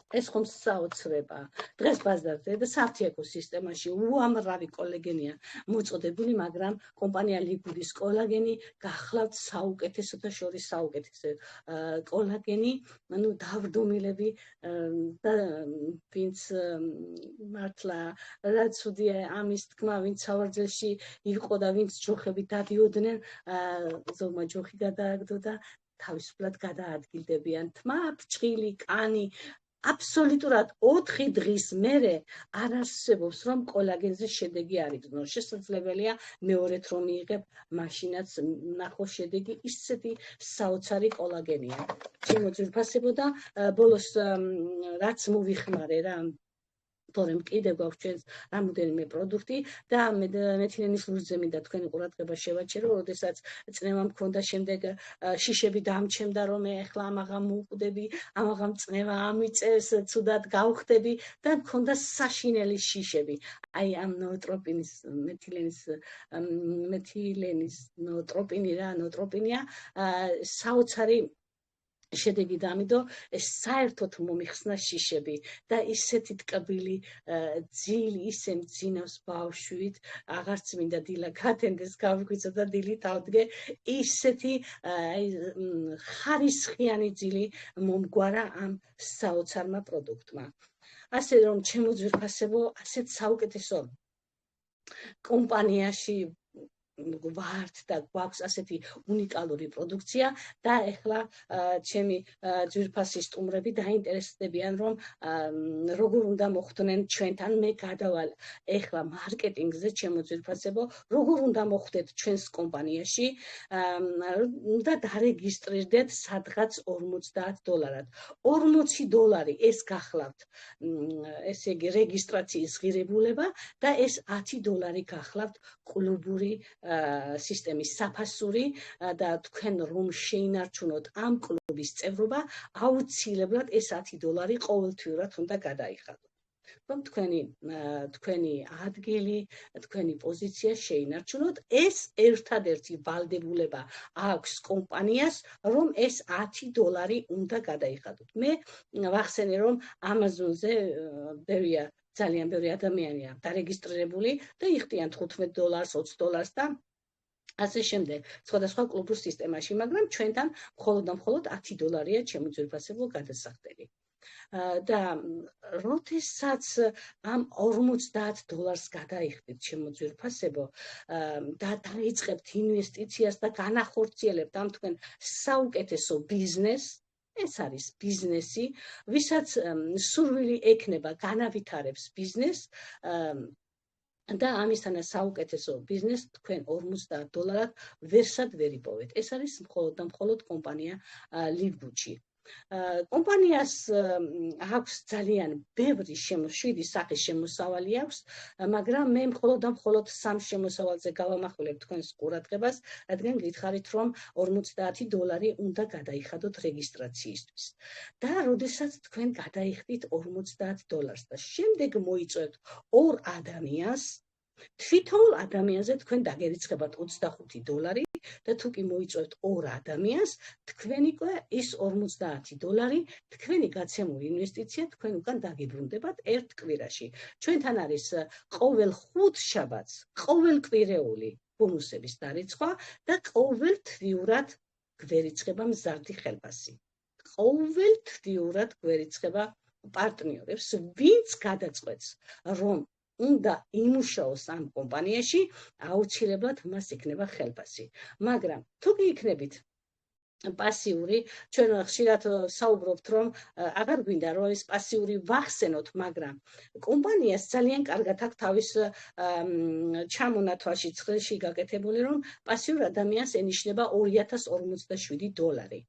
ეს ხომ საოცრება. დღეს ბაზარზე და საფთიაქო სისტემაში უამრავი კოლაგენია მოწოდებული, მაგრამ კომპანია ლიგუდის კოლაგენი გახლავთ საუკეთესოთა შორის საუკეთესო კოლაგენი, ანუ დავდომილები და ვინც მართლა რა ცუდია ამის თქმა, ვინც სავარძელში იყო და ვინც ჯოხები დადიოდნენ, ზოგმა ჯოხი გადააგდო და თავისუფლად გადაადგილდებიან. თმა, ფრჩხილი, კანი აბსოლუტურად 4 დღის მერე არ არსებობს რომ კოლაგენზე შედეგი არ იგრძნოს. შესაძლებელია მეორედ რომ მიიღებ, მაშინაც ნახო შედეგი, ისეთი საოცარი კოლაგენია. შემოძვირფასებო და ბოლოს რაც მოვიხმარე რა თორემ კიდევ გვაქვს ჩვენს რამოდენიმე პროდუქტი და მეთილენის ლურჯზე მინდა თქვენი ყურადღება შევაჩერო, როდესაც წნევა მქონდა, შემდეგ შიშები დამჩემდა, რომ მე ახლა ამაღამ მოვკვდები, ამაღამ წნევა ამიწევს, ცუდად გავხდები და მქონდა საშინელი შიშები. აი ამ ნოოტროპინის მეთილენის ნოოტროპინია საოცარი შედეგი დამიდო, ეს საერთოდ მომიხსნა შიშები და ისეთი ტკბილი ძილი ისე მძინავს ბავშვით, აღარც მინდა დილა გათენდეს, გავიგვიცა და დილით ავდგე, ისეთი ხარისხიანი ძილი მომგვარა ამ საოცარმა პროდუქტმა. ასე რომ ჩემო ძვირფასებო, ასეთ საუკეთესო კომპანიაში ვართ და გვაქვს ასეთი უნიკალური პროდუქცია და ეხლა ჩემი ძვირფასი სტუმრები დაინტერესდებიან, რომ როგორ უნდა მოხვდნენ ჩვენთან. მე გადავალ ეხლა მარკეტინგზე, ჩემო ძვირფასებო, როგორ უნდა მოხვდეთ ჩვენს კომპანიაში და დარეგისტრირდეთ სადღაც $50. $40 ეს გახლავთ, ესე იგი რეგისტრაციის ღირებულება და ეს $10 გახლავთ კლუბური სისტემის საფასური და თქვენ რომ შეინარჩუნოთ ამ კლუბის წევრობა, აუცილებლად ეს $10 ყოველთვიურად უნდა გადაიხადოთ. რომ თქვენი ადგილი, თქვენი პოზიცია შეინარჩუნოთ, ეს ერთადერთი ვალდებულება აქვს კომპანიას, რომ ეს $10 უნდა გადაიხადოთ. მე ვახსენე, რომ Amazon-ზე ძალიან ბევრი ადამიანია დარეგისტრირებული და იხდიან $15, $20 და ასე შემდეგ სხვადასხვა კლუბურ სისტემაში, მაგრამ ჩვენთან მხოლოდ და მხოლოდ $10-ია ჩემო ძვირფასებო გადასახდელი. და როდესაც ამ $50 გადაიხდით ჩემო ძვირფასებო და დაიწყებთ ინვესტიციას და განახორციელებთ ამ თქვენ საუკეთესო ბიზნესს, ეს არის ბიზნესი, ვისაც სურვილი ექნება განავითარებს ბიზნესს და ამისთანა საუკეთესო ბიზნეს თქვენ $50 ვერსად ვერ იპოვეთ. ეს არის მხოლოდ და მხოლოდ კომპანია ლივგუჩი. კომპანიას აქვს ძალიან ბევრი 7 სახის შემოსავალი აქვს, მაგრამ მე მხოლოდ და მხოლოდ 3 შემოსავალზე გავამახვილებ თქვენს ყურადღებას, რადგან გითხარით, რომ $50 უნდა გადაიხადოთ რეგისტრაციისთვის. და როდესაც თქვენ გადაიხდით $50 და შემდეგ მოიწვევთ 2 ადამიანს, თვითონ ადამიანზე თქვენ დაგერიცხებათ $25 და თუ კი მოიწვევთ 2 ადამიანს, თქვენი უკვე ის $50 თქვენი გაცემული ინვესტიცია თქვენ უკან დაგიბრუნდებათ ერთ კვირაში. ჩვენთან არის ყოველ 5 შაბათს, ყოველკვირეული ბონუსების დარიცხვა და ყოველთვიურად გვერიცხება მზარდი ხელფასი. ყოველთვიურად გვერიცხება პარტნიორებს, ვინც გადაწყვეტს, რომ უნდა იმუშაოს ამ კომპანიაში, აუცილებლად მას იქნება ხელფასი. მაგრამ თუ კი იქნებით პასიური, ჩვენ ხშირად საუბრობთ, რომ აღარ გვინდა რომ ეს პასიური ვახსენოთ, მაგრამ კომპანიას ძალიან კარგად აქვს თავის ჩამონათვაში ცხრილში გაკეთებული, რომ პასიურ ადამიანს ენიშნება $2047.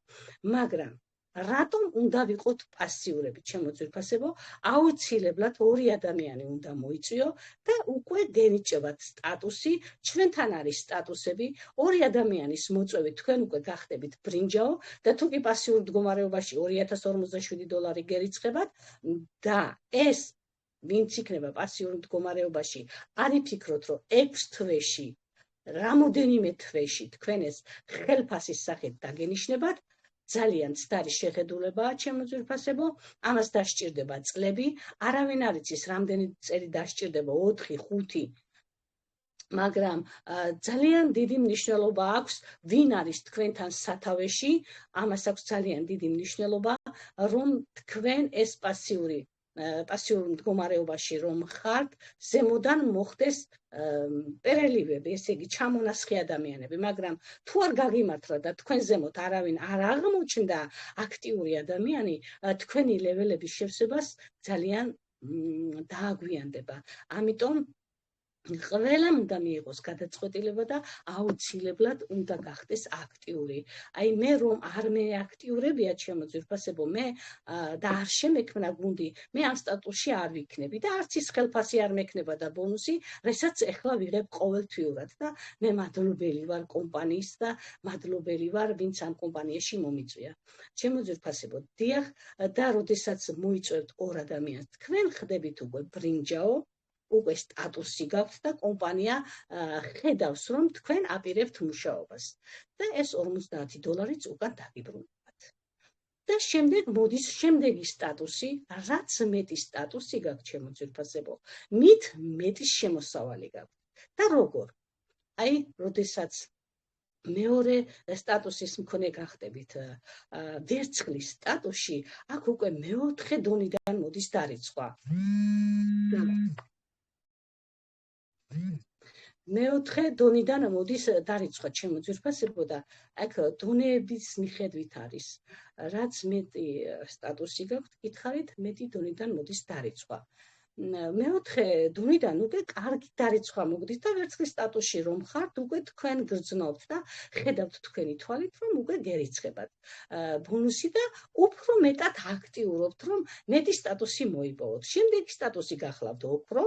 მაგრამ რატომ უნდა ვიყოთ პასიურები, ჩემო ძვირფასებო? აუცილებლად 2 ადამიანი უნდა მოიწვიო და უკვე გენიჭებათ სტატუსი, ჩვენთან არის სტატუსები, 2 ადამიანის მოწვევით თქვენ უკვე გახდებით ბრინჯაო და თუ კი პასიურ მდგომარეობაში $2047 გერიცხებათ და ეს ვინც იქნება პასიურ მდგომარეობაში, არ იფიქროთ, რომ 6 თვეში, რამოდენიმე თვეში თქვენ ეს ხელფასის სახით დაგენიშნებათ, ძალიან ცდარი შეხედულებაა, ჩემო ძვირფასებო, ამას დასჭირდება წლები, არავინ არ იცის რამდენი წელი დასჭირდება, 4, 5, მაგრამ ძალიან დიდი მნიშვნელობა აქვს, ვინ არის თქვენთან სათავეში, ამას აქვს ძალიან დიდი მნიშვნელობა, რომ თქვენ ეს პასიურ მდგომარეობაში რომ ხართ, ზემოდან მოხდეს პერელივები, ესე იგი ჩამონასხი ადამიანები, მაგრამ თუ არ გაგიმართლა და თქვენ ზემოთ არავინ არ აღმოჩნდა აქტიური ადამიანი, თქვენი ლეველების შევსებას ძალიან დააგვიანდება. ამიტომ ყველამ უნდა მიიღოს გადაწყვეტილება და აუცილებლად უნდა გახდეს აქტიური. აი მე რომ არ მეაქტიურებია ჩემო ძვირფასებო, მე და არ შემექმნა გუნდი, მე ამ სტატუსში არ ვიქნები და არც ის ხელფასი არ მექნება და ბონუსი, რასაც ეხლა ვიღებ ყოველთვიურად და მე მადლობელი ვარ კომპანიის და მადლობელი ვარ, ვინც ამ კომპანიაში მომიწვია. ჩემო ძვირფასებო, დიახ, და როდესაც მოიწვევთ ორ ადამიანს, თქვენ ხდებით უკვე ბრინჯაო, უკვე სტატუსი გაქვთ და კომპანია ხედავს, რომ თქვენ აპირებთ მუშაობას და ეს $50 უკან დაგიბრუნებათ. და შემდეგ მოდის შემდეგი სტატუსი, რაც მეტი სტატუსი გაქვთ ჩემო ძვირფასებო, მით მეტი შემოსავალი გაქვთ. და როგორ? აი, როდესაც მეორე სტატუსის მქონე გახდებით ვერცხლის სტატუსში, აქ უკვე მეოთხე დონიდან მოდის დარიცხვა. მეოთხე დონიდან მოდის დარიცხვა ჩემო ძვირფასებო და აქ დონეების მიხედვით არის. რაც მეტი სტატუსი გაქვთ, გითხარით, მეტი დონიდან მოდის დარიცხვა. მეოთხე დონიდან უკვე კარგი დარიცხვა მოგდის და ვერცხლის სტატუსში რომ ხართ, უკვე თქვენ გრძნობთ და ხედავთ თქვენი თვალით, რომ უკვე გერიცხებათ ბონუსი და უფრო მეტად აქტიურობთ, რომ მეტი სტატუსი მოიპოვოთ. შემდეგი სტატუსი გახლავთ ოქრო,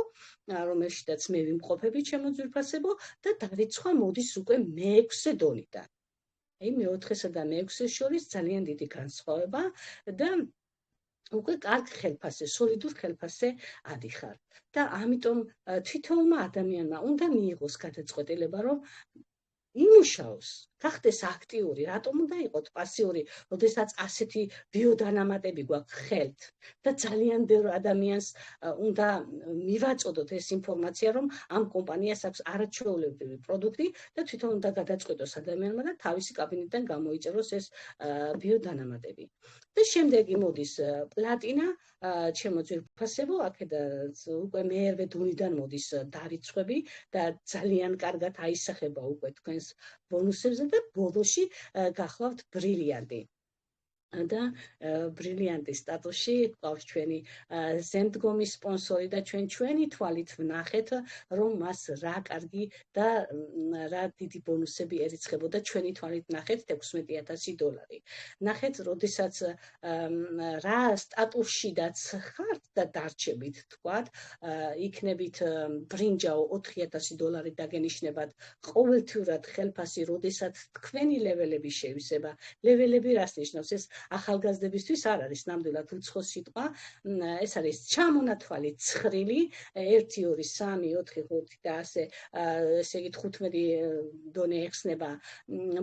რომელშიც მე ვიმყოფები ჩემო ძვირფასებო და დარიცხვა მოდის უკვე მეექვსე დონიდან. აი მეოთხესა და მეექვსეს შორის ძალიან დიდი განსხვავება და უკვე კარგ ხელფასზე, სოლიდურ ხელფასზე ადიხარ. და ამიტომ თვითონმა ადამიანმა უნდა მიიღოს გადაწყვეტილება, რომ იმუშაოს, გახდეს აქტიური, რატომ უნდა იყოთ პასიური, როდესაც ასეთი ბიოდანამატები გვაქვს ხელთ და ძალიან ბევრ ადამიანს უნდა მივაწოდოთ ეს ინფორმაცია, რომ ამ კომპანიას აქვს არაჩვეულებრივი პროდუქტი და თვითონ უნდა გადაწყვეტოს ადამიანმა და თავისი კაბინეტიდან გამოიწეროს ეს ბიოდანამატები. და შემდეგი მოდის პლატინა, ჩემო ძვირფასებო, აქედაც უკვე მერვე დონიდან მოდის დარიცხვები და ძალიან კარგად აისახება უკვე თქვენს ბონუსებზე და ბოლოში გახლავთ ბრილიანტი. და ბრილიანტის სტატუსში გვყავს ჩვენი ზემდგომი სპონსორი და ჩვენი თვალით ვნახეთ, რომ მას რა კარგი და რა დიდი ბონუსებიერიცხებოდა, ჩვენი თვალით ვნახეთ $16,000. ნახეთ, როდესაც რა სტატუსშიდაც ხართ და დარჩებით, თქვათ, იქნებით ბრინჯაო $4,000 დაგენიშნებათ ყოველთვიურად ხელფასი, როდესაც თქვენი ლეველები შეივსება. ლეველები რას ნიშნავს? ეს ახალგაზრდებისთვის არ არის ნამდვილად უცხო სიტყვა, ეს არის ჩამონათვალი ცხრილი, 1, 2, 3, 4, 5 და ასე იგი 15 დონე ეხსნება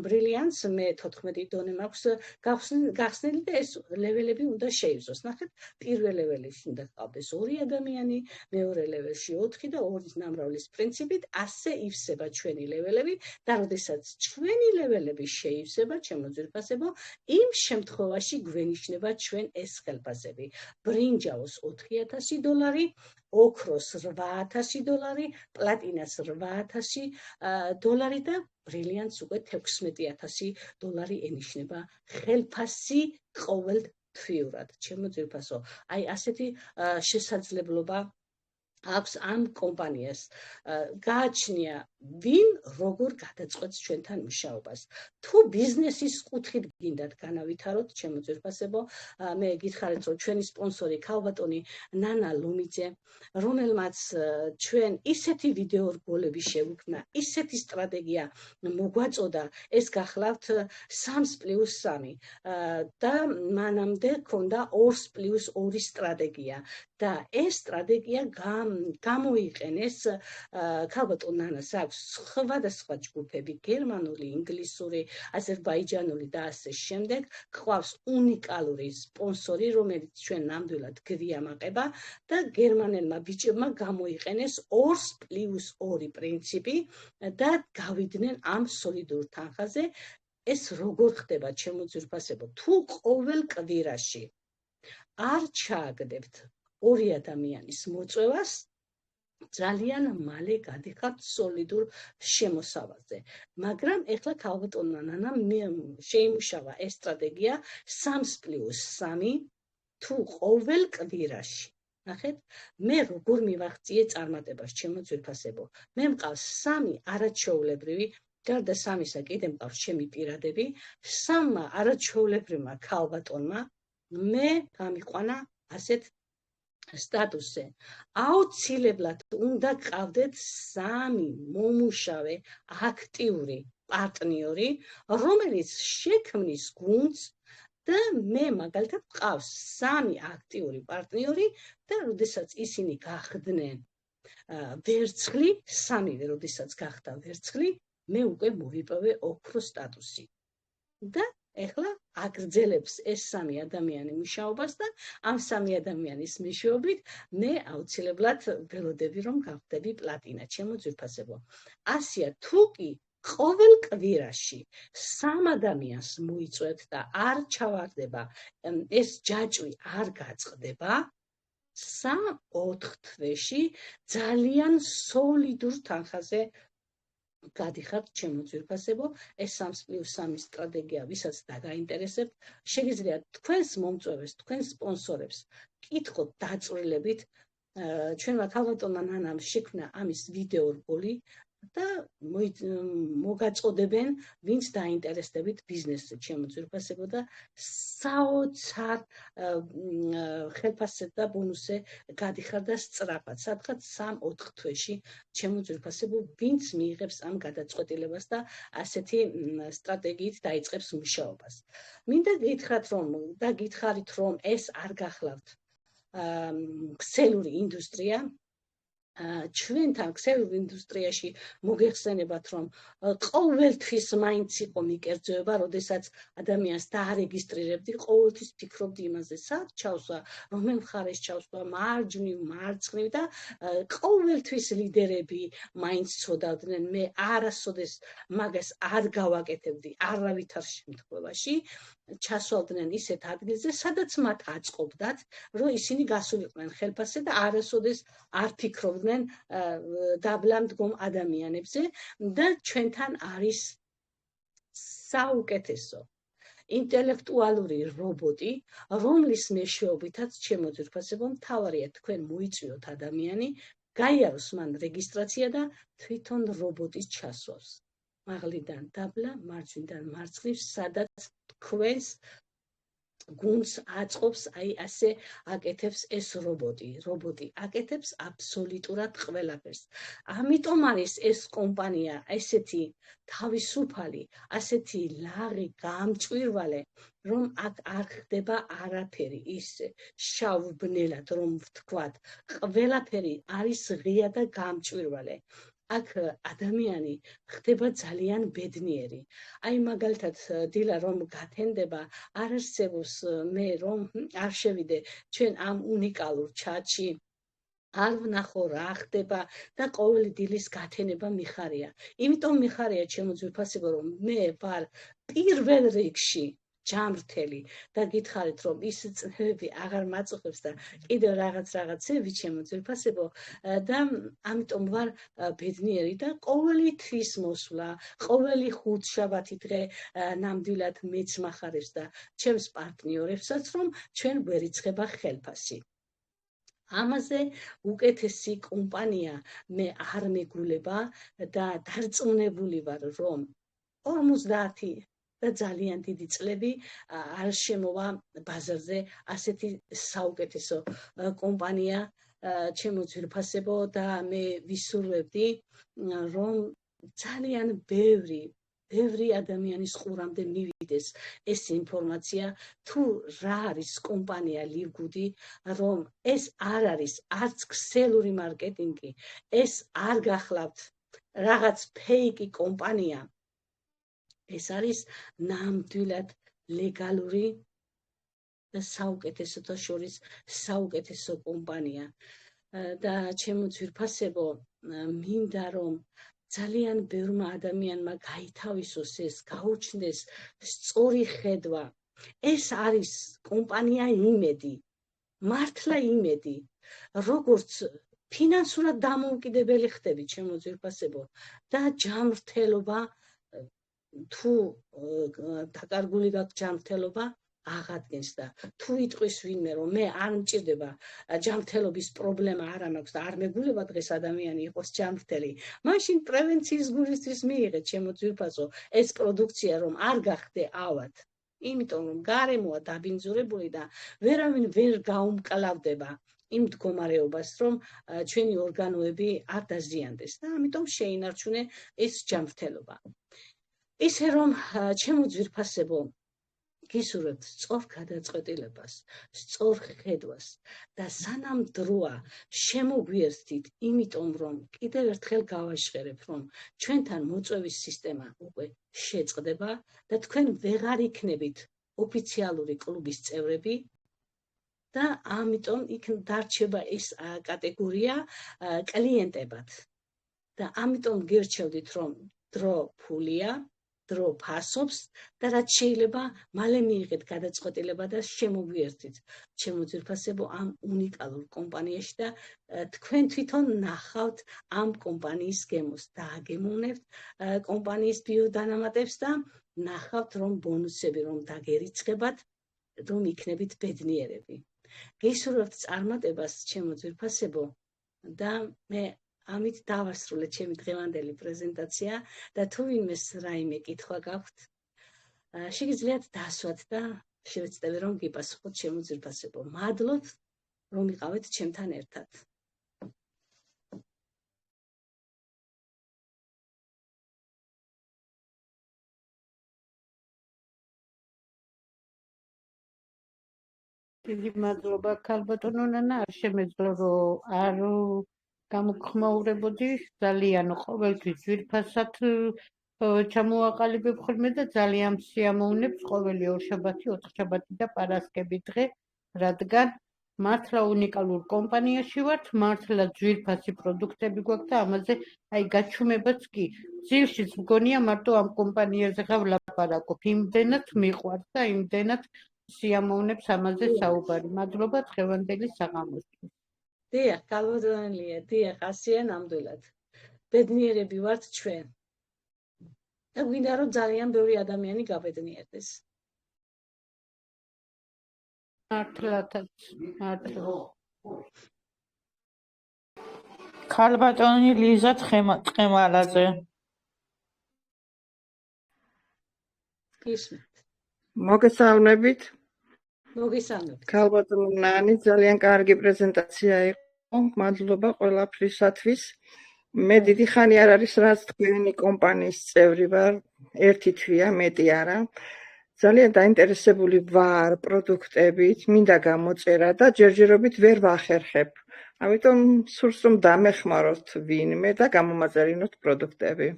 ბრილიანტს, მე 14 დონე მაქვს გახსნილი და ეს ლეველები უნდა შეივსოს. ნახეთ, პირველ ლეველში უნდა გყავდეს 2 ადამიანი, მეორე ლეველში 4 და 2 ნამრავლის პრინციპით ასე ივსება ჩვენი ლეველები და როდესაც ჩვენი ლეველები შეივსება, ჩემო ძვირფასებო, იმ შემთხვევაში გვენიშნება ჩვენ ეს ხელფასები. ბრინჯაოს $4,000, ოქროს $8,000, პლატინას $8,000 და ბრილიანტს უკვე $16,000 ენიშნება ხელფასი ყოველთვიურად. ჩემო ძვირფასო, აი ასეთი შესაძლებლობა აქვს ამ კომპანიას. გააჩნია ვინ როგორ გადაწყვეტს ჩვენთან მუშაობას. თუ ბიზნესის კუთხით გინდათ განავითაროთ, ჩემო ძვირფასებო, მე გითხარით, რომ ჩვენი სპონსორი ქალბატონი ნანა ლომიძე, რომელმაც ჩვენ ისეთი ვიდეო რგოლები შევქმნა, ისეთი სტრატეგია მოგვაწოდა, ეს გახლავთ 3+3 და მანამდე ქონდა 2+2 სტრატეგია და ეს სტრატეგია გამოიყენეს ქალბატონ ნანას აქვს სხვადასხვა ჯგუფები, გერმანული, ინგლისური, აზერბაიჯანული და ასე შემდეგ. გვყავს უნიკალური სპონსორი, რომელიც ჩვენ ნამდვილად გვიამაყება და გერმანელმა ბიჭებმა გამოიყენეს 2+2 პრინციპი და გავიდნენ ამ სოლიდურ თანხაზე. ეს როგორ ხდება, ჩემო ძვირფასებო, თუ ყოველ კვირაში არ ჩააგდებთ 2 ადამიანის მოწვევას, ძალიან მალე გადიხართ სოლიდურ შემოსავალზე. მაგრამ ეხლა ქალბატონმა ნანამ შეიმუშავა ეს სტრატეგია 3+3 თუ ყოველ კვირაში ნახეთ, მე როგორ მივაღწიე წარმატებას, ჩემო ძვირფასებო. მე მყავს 3 არაჩვეულებრივი, გარდა 3-ისა კიდე მყავს ჩემი პირადები, 3 არაჩვეულებრივმა ქალბატონმა მე გამიყვანა ასეთ სტატუსზე. აუცილებლად უნდა გყავდეთ 3 მომუშავე აქტიური პარტნიორი, რომელიც შექმნის გუნდს და მე მაგალითად მყავს 3 აქტიური პარტნიორი და როდესაც ისინი გახდნენ ვერცხლი, 3-ვე როდესაც გახდა ვერცხლი, მე უკვე მოვიპოვე ოქროს სტატუსი. და ეხლა აგრძელებს ეს 3 ადამიანი მუშაობას და ამ 3 ადამიანის მეშვეობით მე აუცილებლად ველოდები რომ გავხდები პლატინა, ჩემო ძვირფასებო. ასია თუ კი ყოველ კვირაში 3 ადამიანს მოიწვევთ და არ ჩავარდება, ეს ჯაჭვი არ გაწყდება, 3-4 თვეში ძალიან სოლიდურ თანხაზე გადიხართ, ჩემო ძვირფასებო. ეს 3+3 სტრატეგია, ვისაც დაგაინტერესებთ, შეგიძლიათ თქვენს მომწვევეს, თქვენს სპონსორებს კითხოთ დაწვრილებით. ჩვენმა ქალბატონმა ნანამ შექმნა ამის ვიდეო რგოლი და მოგაწოდებენ, ვინც დაინტერესდებით ბიზნესზე, ჩემო ძვირფასებო, და საოცარ ხელფასზე და ბონუსზე გადიხარ და სწრაფად, სადღაც 3-4 თვეში, ჩემო ძვირფასებო, ვინც მიიღებს ამ გადაწყვეტილებას და ასეთი სტრატეგიით დაიწყებს მუშაობას. მინდა გითხარით, რომ ეს არ გახლავთ ქსელური ინდუსტრია. ჩვენთან ქსელურ ინდუსტრიაში მოგეხსენებათ, რომ ყოველთვის მაინც იყო მიკერძოება, როდესაც ადამიანს დაარეგისტრირებდი, ყოველთვის ფიქრობდი იმაზე, სად ჩავსვა, რომელ მხარეს ჩავსვა, მარჯვნივ, მარცხნივ და ყოველთვის ლიდერები მაინც ცოდავდნენ. მე არასოდეს მაგას არ გავაკეთებდი არავითარ შემთხვევაში. ჩასვალდნენ ისეთ ადგილზე, სადაც მათ აწყობდათ, რომ ისინი გასულიყვნენ ხელფასზე და არასოდეს არ ფიქრობდნენ დაბლა მდგომ ადამიანებზე და ჩვენთან არის საუკეთესო ინტელექტუალური რობოტი, რომლის მეშვეობითაც, ჩემო ძვირფასებო, მთავარია თქვენ მოიწვიოთ ადამიანი, გაიაროს მან რეგისტრაცია და თვითონ რობოტი ჩასვავს მაღლიდან დაბლა, მარჯვნიდან მარცხნივ, სადაც თქვენს გუნდს აწყობს, აი ასე აკეთებს ეს რობოტი. რობოტი აკეთებს აბსოლუტურად ყველაფერს. ამიტომ არის ეს კომპანია ესეთი თავისუფალი, ასეთი ლაღი, გამჭვირვალე, რომ აქ არ ხდება არაფერი ისე შავბნელად, რომ ვთქვათ, ყველაფერი არის ღია და გამჭვირვალე. აქ ადამიანი ხდება ძალიან ბედნიერი. აი მაგალითად დილა რომ გათენდება, არ არსებობს მე რომ არ შევიდე ჩვენ ამ უნიკალურ ჩატში, არ ვნახო რა ხდება და ყოველი დილის გათენება მიხარია. იმიტომ მიხარია, ჩემო ძვირფასებო, რომ მე ვარ პირველ რიგში ჯამრთელი და გითხარით, რომ ის წნევები აღარ მაწუხებს და კიდევ რაღაცები, ჩემო ძვირფასებო, და ამიტომ ვარ ბედნიერი და ყოველი თვის მოსვლა, ყოველი ხუთშაბათი დღე ნამდვილად მეც მახარებს და ჩემს პარტნიორებსაც, რომ ჩვენ ვერ იწყება ხელფასი. ამაზე უკეთესი კომპანია მე არ მეგულება და დარწმუნებული ვარ, რომ 50 და ძალიან დიდი წლები არ შემოვა ბაზარზე ასეთი საუკეთესო კომპანია, ჩემო ძვირფასებო, და მე ვისურვებდი, რომ ძალიან ბევრი ადამიანის ყურამდე მივიდეს ეს ინფორმაცია, თუ რა არის კომპანია ლივგუდი, რომ ეს არ არის არც ქსელური მარკეტინგი, ეს არ გახლავთ რაღაც ფეიკი კომპანია. ეს არის ნამდვილად ლეგალური და საუკეთესოთა შორის საუკეთესო კომპანია. და ჩემო ძვირფასებო, მინდა რომ ძალიან ბევრმა ადამიანმა გაითავისოს ეს, გაუჩნდეს სწორი ხედვა. ეს არის კომპანია იმედი, მართლა იმედი, როგორც ფინანსურად დამოუკიდებელი ხდები, ჩემო ძვირფასებო, და ჯანმრთელობა, თუ დაკარგული გაქვს ჯანმრთელობა, აღადგენს და თუ იტყვის ვინმე რომ მე არ მჭირდება ჯანმრთელობის პრობლემა არ მაქვს და არ მეგულება დღეს ადამიანი იყოს ჯანმრთელი, მაშინ პრევენციის გულისთვის მიიღეთ ჩემო ძვირფასო ეს პროდუქცია რომ არ გახდე ავად. იმიტომ რომ გარემოა დაბინძურებული და ვერავინ ვერ გაუმკლავდება იმ მდგომარეობას რომ ჩვენი ორგანოები არ დაზიანდეს და ამიტომ შეინარჩუნე ეს ჯანმრთელობა. ისე რომ ჩემო ძვირფასებო გისურვებთ სწორ გადაწყვეტილებას, სწორ ხედვას და სანამ დროა შემოგვიერთდით, იმიტომ რომ კიდევ ერთხელ გავაჟღერებ, რომ ჩვენთან მოწვევის სისტემა უკვე შეწყდება და თქვენ ვეღარ იქნებით ოფიციალური კლუბის წევრები და ამიტომ იქ დარჩება ეს კატეგორია კლიენტებად. და ამიტომ გირჩევდით, რომ დრო ფულია, დრო ფასობს და რაც შეიძლება მალე მიიღეთ გადაწყვეტილება და შემოგვიერთდით ჩემო ძვირფასებო ამ უნიკალურ კომპანიაში და თქვენ თვითონ ნახავთ ამ კომპანიის გემოს დააგემოვნებთ კომპანიის ბიოდანამატებს და ნახავთ რომ ბონუსები რომ დაგერიცხებათ რომ იქნებით ბედნიერები. გისურვებთ წარმატებას ჩემო ძვირფასებო და მე ამით დავასრულე ჩემი დღევანდელი პრეზენტაცია და თუ ვინმეს რაიმე კითხვა გაქვთ, შეგიძლიათ დასვათ და შევეცდები რომ გიპასუხოთ ჩემო ძვირფასებო. მადლობთ რომ იყავით ჩემთან ერთად. დიდი მადლობა ქალბატონო ნანა, არ შემეძლო რომ არ გამოგხმაურებოდი, ძალიან ყოველთვის ძვირფასად ჩამოაყალიბებ ხოლმე და ძალიან სიამოვნებს ყოველი ორშაბათი, ოთხშაბათი და პარასკევი დღე, რადგან მართლა უნიკალურ კომპანიაში ვართ, მართლა ძვირფასი პროდუქტები გვაქვს და ამაზე აი გაჩუმებაც კი ძილშიც მგონია მარტო ამ კომპანიაზე ვლაპარაკობ, იმდენად მიყვარს და იმდენად სიამოვნებს ამაზე საუბარი. მადლობა დღევანდელი საღამოსთვის. დიახ, ქალბატონელია, დიახ, ასია ნამდვილად. ბედნიერები ვართ ჩვენ. და გვინდა რომ ძალიან ბევრი ადამიანი გაბედნიერდეს. მართლათაც, მართლა. ქალბატონი ლიზა თხემალაძე. გისმენთ. მოგესალმებით. მოგესალმებით. ქალბატონო ნანი, ძალიან კარგი პრეზენტაცია იყო. მადლობა ყველაფრისათვის. მე დიდი ხანი არ არის რაც თქვენი კომპანიის წევრი ვარ, ერთი თვეა, მეტი არა. ძალიან დაინტერესებული ვარ პროდუქტებით, მინდა გამოწერა და ჯერჯერობით ვერ ვახერხებ. ამიტომ სურს რომ დამეხმაროთ ვინმე და გამომაწერინოთ პროდუქტები.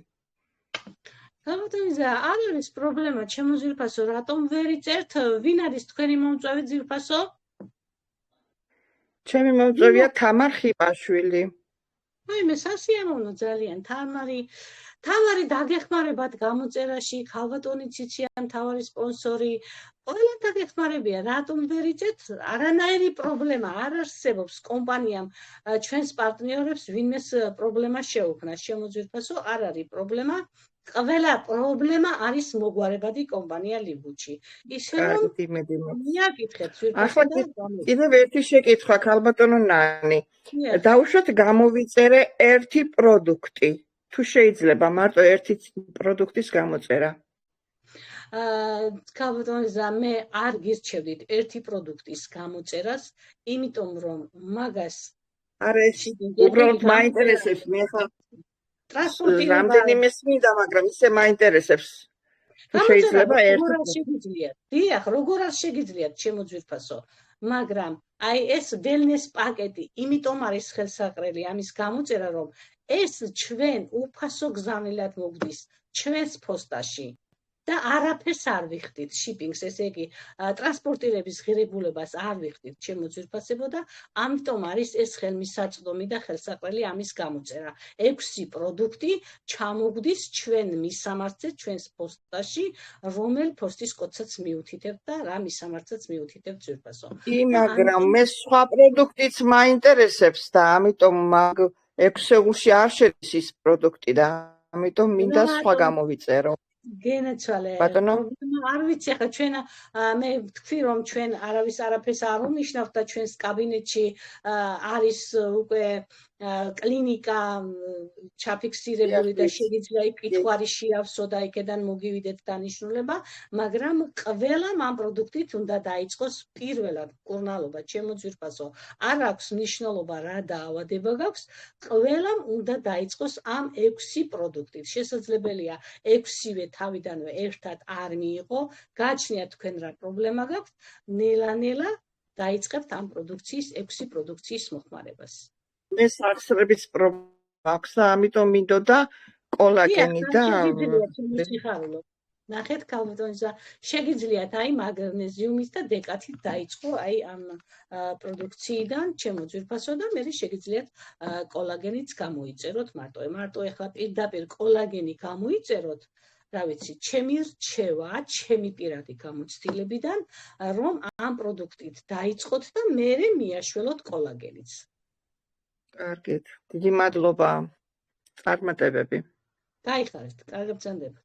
ქალბატონი არ არის პრობლემა, ჩემო ძვირფასო, რატომ ვერ იწერთ, ვინ არის თქვენი მომწვევი ძვირფასო? ჩემი მომწვევია თამარ ხიპაშვილი. აი მე სასიამოვნო ძალიან თამარი დაგეხმარებათ გამოწერაში, ქალბატონიც იციან მთავარი სპონსორი, ყველა დაგეხმარებია, რატომ ვერ იწერთ? არანაირი პრობლემა არ არსებობს კომპანიამ ჩვენს პარტნიორებს ვინმეს პრობლემა შეუქმნა, ჩემო ძვირფასო, არ არის პრობლემა. ყველა პრობლემა არის მოგვარებადი კომპანია ლიბუჩი. ისე რომ მიაკითხეთ ახლა კიდევ ერთი შეკითხვა ქალბატონო ნანი. დაუშვათ გამოვიწერე ერთი პროდუქტი. თუ შეიძლება მარტო ერთი პროდუქტის გამოწერა. ქალბატონი მე არ გირჩევდით ერთი პროდუქტის გამოწერას, იმიტომ რომ მაგას არა ეს უბრალოდ მაინტერესებს მე ხა რამდენიმე მინდა, მაგრამ ისე მაინტერესებს. შეიძლება ერთი. დიახ, როგორ არ შეგიძლიათ ჩემო ძვირფასო, მაგრამ აი ეს ველნეს პაკეტი, იმიტომ არის ხელსაყრელი ამის გამოწერა, რომ ეს ჩვენ უფასო გზავნილად მოგდის ჩვენს ფოსტაში და არაფერს არ ვიხდით შიპინგს, ესე იგი ტრანსპორტირების ღირებულებას არ ვიხდით ჩემო ძვირფასებო და ამიტომ არის ეს ხელმისაწვდომი და ხელსაყრელი ამის გამოწერა. 6 პროდუქტი ჩამოგდის ჩვენ მისამართზე ჩვენს პოსტაში, რომელ პოსტის კოდსაც მიუთითებთ და რა მისამართსაც მიუთითებთ ძვირფასო. მაგრამ მე სხვა პროდუქტიც მაინტერესებს და ამიტომ მაგ ექსელში არ შედის ის პროდუქტი და ამიტომ მინდა სხვა გამოვიწერო. გენაცვალე ბატონო. პრობლემა არ ვიცი ახლა ჩვენ მე ვთქვი რომ ჩვენ არავის არაფერს არ უმნიშვნელთ და ჩვენს კაბინეტში არის უკვე კლინიკა ჩაფიქსირებული და შეიძლება იქ კითხვარი შეავსო და იქიდან მოგივიდეთ დანიშნულება, მაგრამ ყველამ ამ პროდუქტით უნდა დაიწყოს პირველად მკურნალობა, ჩემო ძვირფასო. არ აქვს მნიშვნელობა რა დაავადება გაქვს, ყველამ უნდა დაიწყოს ამ 6 პროდუქტით. შესაძლებელია 6-ვე თავიდანვე ერთად არ მიიღო, გააჩნიათ თქვენ რა პრობლემა გაქვთ, ნელა-ნელა დაიწყებთ ამ პროდუქციის 6 პროდუქციის მოხმარებას. მე სახსრების პრობლემა აქვს და ამიტომ მინდოდა კოლაგენი და სიხარულო. ნახეთ ქალბატონისა, შეგიძლიათ აი მაგნეზიუმის და დეკათით დაიწყო აი ამ პროდუქციიდან, ჩემო ძვირფასო და მე შეგიძლიათ კოლაგენიც გამოიწეროთ მარტო ეხლა პირდაპირ კოლაგენი გამოიწეროთ. რა ვიცი, ჩემი რჩევა, ჩემი პირადი გამოცდილებიდან, რომ ამ პროდუქტით დაიწყოთ და მერე მიაშველოთ კოლაგენიც. კარგით. დიდი მადლობა. წარმატებები. გაიხარეთ, კარგად ბრძანდებოდეთ.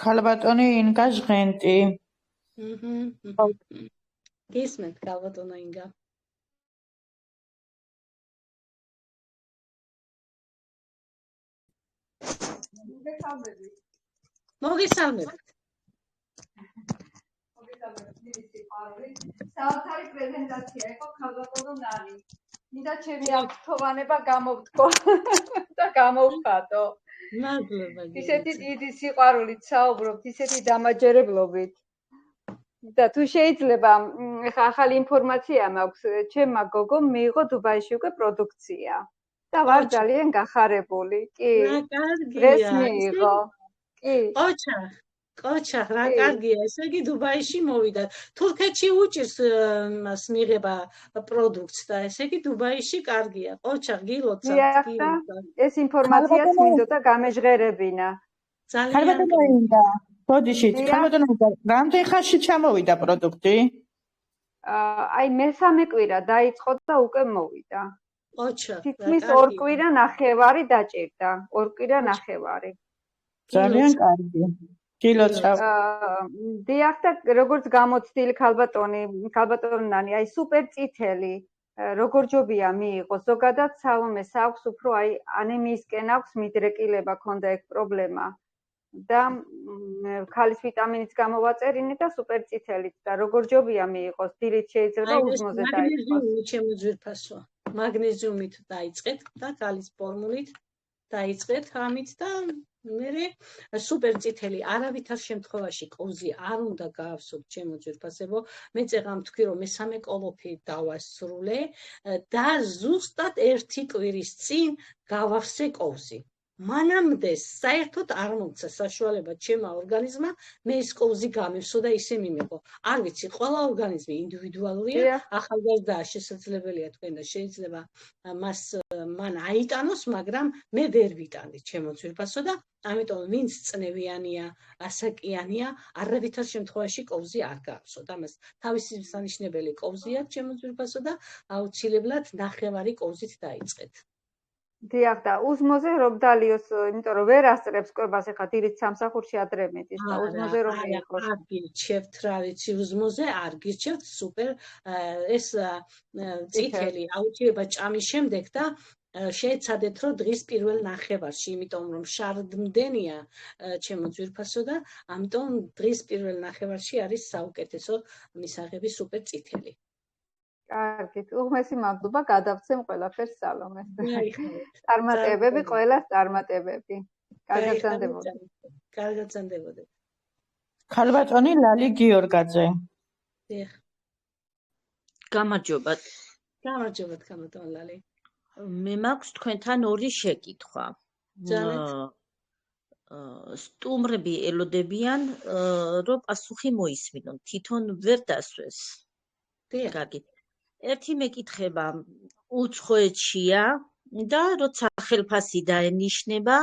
ქალბატონი ინგა ჟღენტი. გისმენთ ქალბატონო ინგა. მოგესალმებით. საოცარი პრეზენტაცია იყო ქალბატონო ნანი. მინდა ჩემი აღთხოვანება გამოვთქო და გამოვხატო. მადლობა. ისეთი დიდი სიყვარულით საუბრობთ, ისეთი დამაჯერებლობით. და თუ შეიძლება, ეხლა ახალი ინფორმაცია მაქვს, ჩემმა გოგომ მიიღო დუბაიში უკვე პროდუქცია. და ვარ ძალიან გახარებული. კი. დღეს მიიღო. კი. ყოჩა, რა კარგია, ესე იგი დუბაიში მოვიდა. თურქეთში უჭირს მას მიღება პროდუქტს და ესე იგი დუბაიში კარგია. ყოჩა, გილოცავ. ეს ინფორმაციაც მინდოდა გამეჟღერებინა. ძალიან ბოდიშით, ქალბატონო, რამდენ ხანში ჩამოვიდა პროდუქტი? აი მესამე კვირა დაიწყო და უკვე მოვიდა. ყოჩა, თითქმის 2 კვირა ნახევარი დაჭირდა. 2 კვირა ნახევარი. ძალიან კარგი. გილოცავ. დიახ და როგორც გამოცდილი ქალბატონი ნანი, აი სუპერ წითელი, როგორ ჯობია მიიღო. ზოგადად სალომეს აქვს უფრო აი ანემიისკენ აქვს მიდრეკილება, ქონდა ეგ პრობლემა. და ქალის ვიტამინიც გამოვაწერინე და სუპერ წითელით და როგორ ჯობია მიიღოს. დილით შეიძლება უზმოზე დაიწყოს. მაგნეზიუმი ჩემო ძვირფასო. მაგნეზიუმით დაიწყეთ და ქალის ფორმულით დაიწყეთ ამით და მე სუპერ წითელი არავითარ შემთხვევაში კოვზი არ უნდა გაავსოთ ჩემო ძვირფასებო. მე წეღამ თქვი რომ მესამე კოლოფი დავასრულე და ზუსტად 1 კვირის წინ გავავსე კოვზი. მანამდე საერთოდ არ მომცა საშუალება ჩემმა ორგანიზმმა მე ეს კოვზი გამევსო და ისე მიმეყო. არ ვიცი, ყველა ორგანიზმი ინდივიდუალურია, ახალგაზრდაა შესაძლებელია თქვენ და შეიძლება მან აიტანოს, მაგრამ მე ვერ ვიტანდი ჩემო ძვირფასო და ამიტომ ვინც წნევიანია, ასაკიანია, არავითარ შემთხვევაში კოვზი არ გაავსოთ. ამას თავისი მსანიშნებელი კოვზი აქვს ჩემო ძვირფასო და აუცილებლად ნახევარი კოვზით დაიწყეთ. დიახ და უზმოზე რომ დალიოს, იმიტომ რომ ვერ ასწრებს კვებას, ეხლა დილით სამსახურში ადრე მეტის და უზმოზე რომ მიიღოს. არ გირჩევთ, რა ვიცი, უზმოზე არ გირჩევთ, სუპერ ეს წითელი აუცილებლად ჭამის შემდეგ და შეეცადეთ რომ დღის პირველ ნახევარში, იმიტომ რომ შარდმდენია ჩემო ძვირფასო და ამიტომ დღის პირველ ნახევარში არის საუკეთესო მისაღები სუპერ წითელი. კარგით, უღმესი მადლობა, გადავცემ ყველაფერს სალომეს. წარმატებები, ყველას წარმატებები. კარგად გრძანდებოდეთ. კარგად გრძანდებოდეთ. ქალბატონი ლალი გიორგაძე. დიახ. გამარჯობათ. გამარჯობათ, ქალბატონ ლალი. მე მაქვს თქვენთან 2 შეკითხვა. სტუმრები ელოდებიან, რომ პასუხი მოისმინონ, თვითონ ვერ დასვეს. კარგი. ერთი მეკითხება უცხოეთშია და როცა ხელფასი დაენიშნება,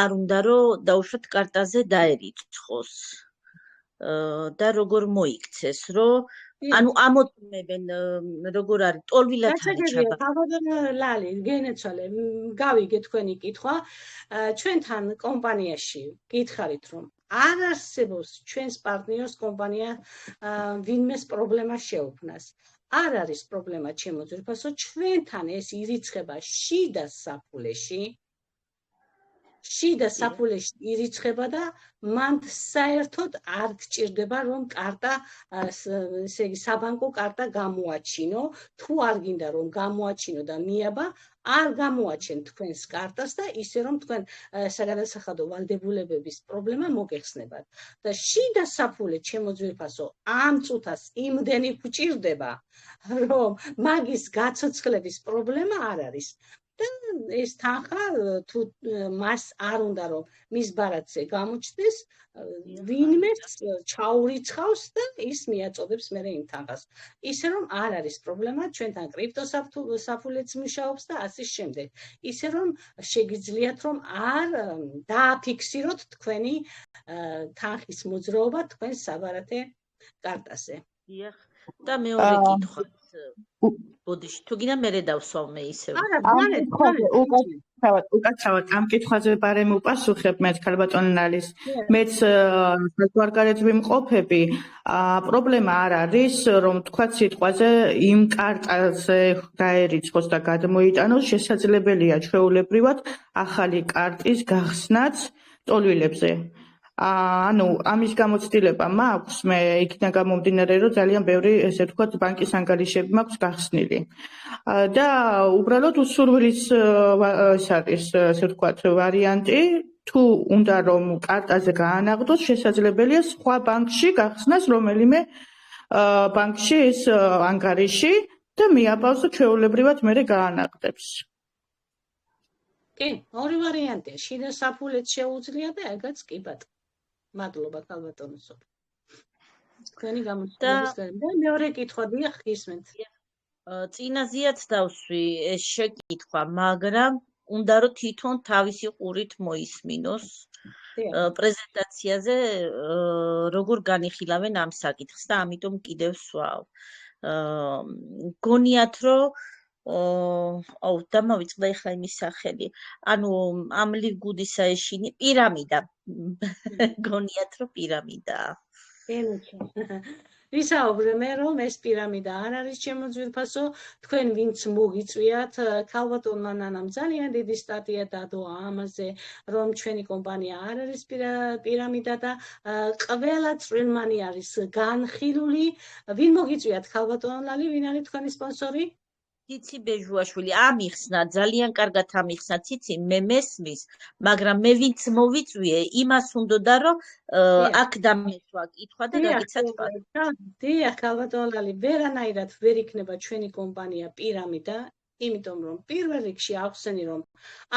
არ უნდა რომ დაუშვათ კარტაზე დაერიცხოს. და როგორ მოიქცეს, რომ ანუ ამოწმებენ როგორ არის ტოლვილად არის გასაგებია, ჩაბა. ქალბატონო ლალი, გენეცვალე, გავიგე თქვენი კითხვა. ჩვენთან კომპანიაში გითხარით, რომ არ არსებობს ჩვენს პარტნიორს კომპანია ვინმეს პრობლემა შეუქმნას. არ არის პრობლემა, ჩემო ძვირფასო, ჩვენთან ეს ირიცხება შიდა საფულეში ირიცხება და მან საერთოდ არ გჭირდება რომ კარტა, ესე იგი საბანკო კარტა გამოაჩინო, თუ არ გინდა რომ გამოაჩინო და მიაბა, არ გამოაჩენ თქვენს კარტას და ისე რომ თქვენ საგადასახადო ვალდებულებების პრობლემა მოგეხსნებათ. და შიდა საფულე, ჩემო ძვირფასო, ამ წუთას იმდენი გვჭირდება, რომ მაგის გაცოცხლების პრობლემა არ არის. და ეს თანხა თუ მას არ უნდა რომ მის ბარათზე გამოჩნდეს, ვინმე ჩაურიცხავს და ის მიაწოდებს მერე იმ თანხას. ისე რომ არ არის პრობლემა, ჩვენთან კრიპტოსაფულეც მუშაობს და ასე შემდეგ. ისე რომ შეგიძლიათ რომ არ დააფიქსიროთ თქვენი თანხის მოძრაობა თქვენ საბარათე კარტაზე. დიახ. და მეორე კითხვა. ბოდიში, თუ გინდა მერე დავსვამ მე ისევ. არა, ბანეთ. უკაცრავად ამ კითხვაზე ბარემ უპასუხებ მე ქალბატონ ლალის. მეც საზღვარგარეთ ვიმყოფები. პრობლემა არ არის, რომ თქვა სიტყვაზე იმ კარტაზე დაერიცხოს და გადმოიტანოს, შესაძლებელია ჩვეულებრივად ახალი კარტის გახსნაც ტოლვილებზე. ანუ ამის გამოცდილება მაქვს, მე იქიდან გამომდინარე, რომ ძალიან ბევრი, ესე ვთქვათ, ბანკის ანგარიშები მაქვს გახსნილი. და უბრალოდ უსურვილის ეს არის, ესე ვთქვათ, ვარიანტი, თუ უნდა რომ კარტაზე გაანაღდოს, შესაძლებელია სხვა ბანკში გახსნას რომელიმე ბანკში ეს ანგარიში და მიაბავს და ჩვეულებრივად მერე გაანაღდებს. კი, ორი ვარიანტია. შიდა საფულეც შეუძლია და ეგაც კი ბატონო. მადლობა ქალბატონო. თქვენი გამოცდილების გამო. და მეორე კითხვა დიახ, გისმენთ. წინაზეაც დავსვი ეს შეკითხვა, მაგრამ უნდა რომ თვითონ თავისი ყურით მოისმინოს პრეზენტაციაზე როგორ განიხილავენ ამ საკითხს და ამიტომ კიდევ სვავ. გონიათ რომ დამავიწყდა ახლა იმის სახელი. ანუ ამ ლიგუდისა ეშინი პირამიდა. გონიათ რომ პირამიდაა. ვისაუბრე მე რომ ეს პირამიდა არ არის ჩემო ძვირფასო, თქვენ ვინც მოგიწვიათ, ქალბატონმა ნანამ ძალიან დიდი სტატია დადო ამაზე, რომ ჩვენი კომპანია არ არის პირამიდა და ყველა წვრილმანი არის განხილული. ვინ მოგიწვიათ ქალბატონო ლალი, ვინ არის თქვენი სპონსორი? ციცი ბეჟუაშვილი ამიხსნა, ძალიან კარგად ამიხსნა ციცი, მე მესმის, მაგრამ მე ვინც მოვიწვიე, იმას უნდოდა რომ აქ დამესვა კითხვა და გაგიცათ პატარა. დიახ, ქალბატონო ლალი, ვერანაირად ვერ იქნება ჩვენი კომპანია პირამიდა, იმიტომ რომ პირველ რიგში ახსენი რომ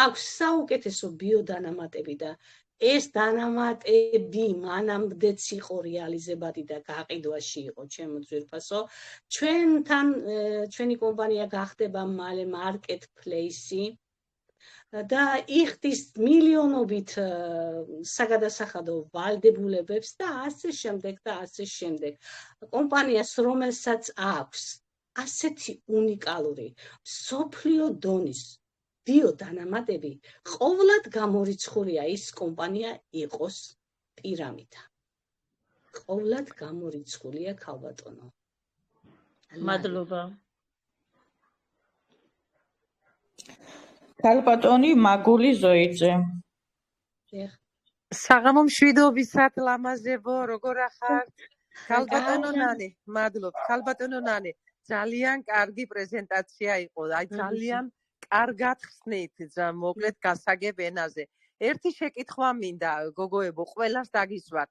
აქვს საუკეთესო ბიოდანამატები და ეს დანამატები მანამდეც იყო რეალიზებადი და გაყიდვაში იყო ჩემო ძვირფასო. ჩვენთან ჩვენი კომპანია გახდება მალე მარკეტ-პლეისი და იხდის მილიონობით საგადასახადო ვალდებულებებს და ასე შემდეგ და ასე შემდეგ. კომპანიას რომელსაც აქვს ასეთი უნიკალური მსოფლიო დონის ბიოდანამატები, ყოვლად გამორიცხულია ის კომპანია იყოს პირამიდა. ყოვლად გამორიცხულია ქალბატონო. მადლობა. ქალბატონი მაგული ზოიძე. საღამო მშვიდობისat ლამაზებო, როგორ ახართ? ქალბატონო ნანი, მადლობთ. ქალბატონო ნანი, ძალიან კარგი პრეზენტაცია იყო. აი ძალიან კარგად ხსნით, მოკლედ გასაგებ ენაზე. ერთი შეკითხვა მინდა, გოგოებო, ყველას დაგისვათ.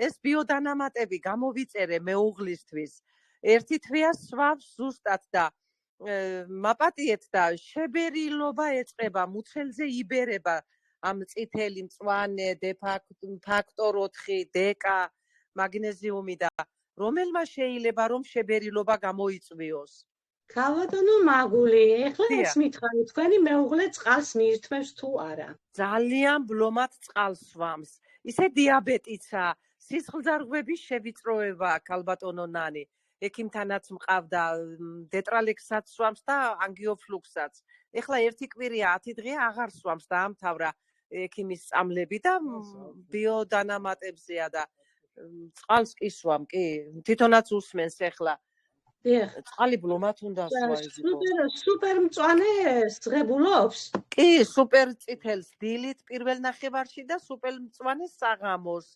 ეს ბიოდანამატები გამოვიწერე მეუღლისთვის. ერთი თვეა სვავს ზუსტად და მაპატიეთ და შებერილობა ეწყება, მუცელზე იბერება ამ წითელი მწვანე, ფაქტორ 4, დეკა, მაგნეზიუმი და რომელმა შეიძლება რომ შებერილობა გამოიწვიოს? ქალბატონო მაგული, ეხლა ეს მითხარი, თქვენი მეუღლე წყალს მიირთმევს თუ არა? ძალიან ბლომად წყალს სვამს. ისე დიაბეტიცა, სისხლძარღვების შევიწროება, ქალბატონო ნანი. ექიმთანაც მყავდა, დეტრალექსსაც სვამს და ანგიოფლუქსსაც. ეხლა ერთი კვირია 10 დღეა აღარ სვამს, დაამთავრა ექიმის სწავლები და ბიოდანამატებზეა და წყალს კი სვამ, კი, თვითონაც უსმენს ეხლა. წყალი ბლომად უნდა სვა ეზიკო. სუპერ მწვანე ზღებულობს? კი, სუპერ წითელს დილით პირველ ნახევარში და სუპერ მწვანეს საღამოს.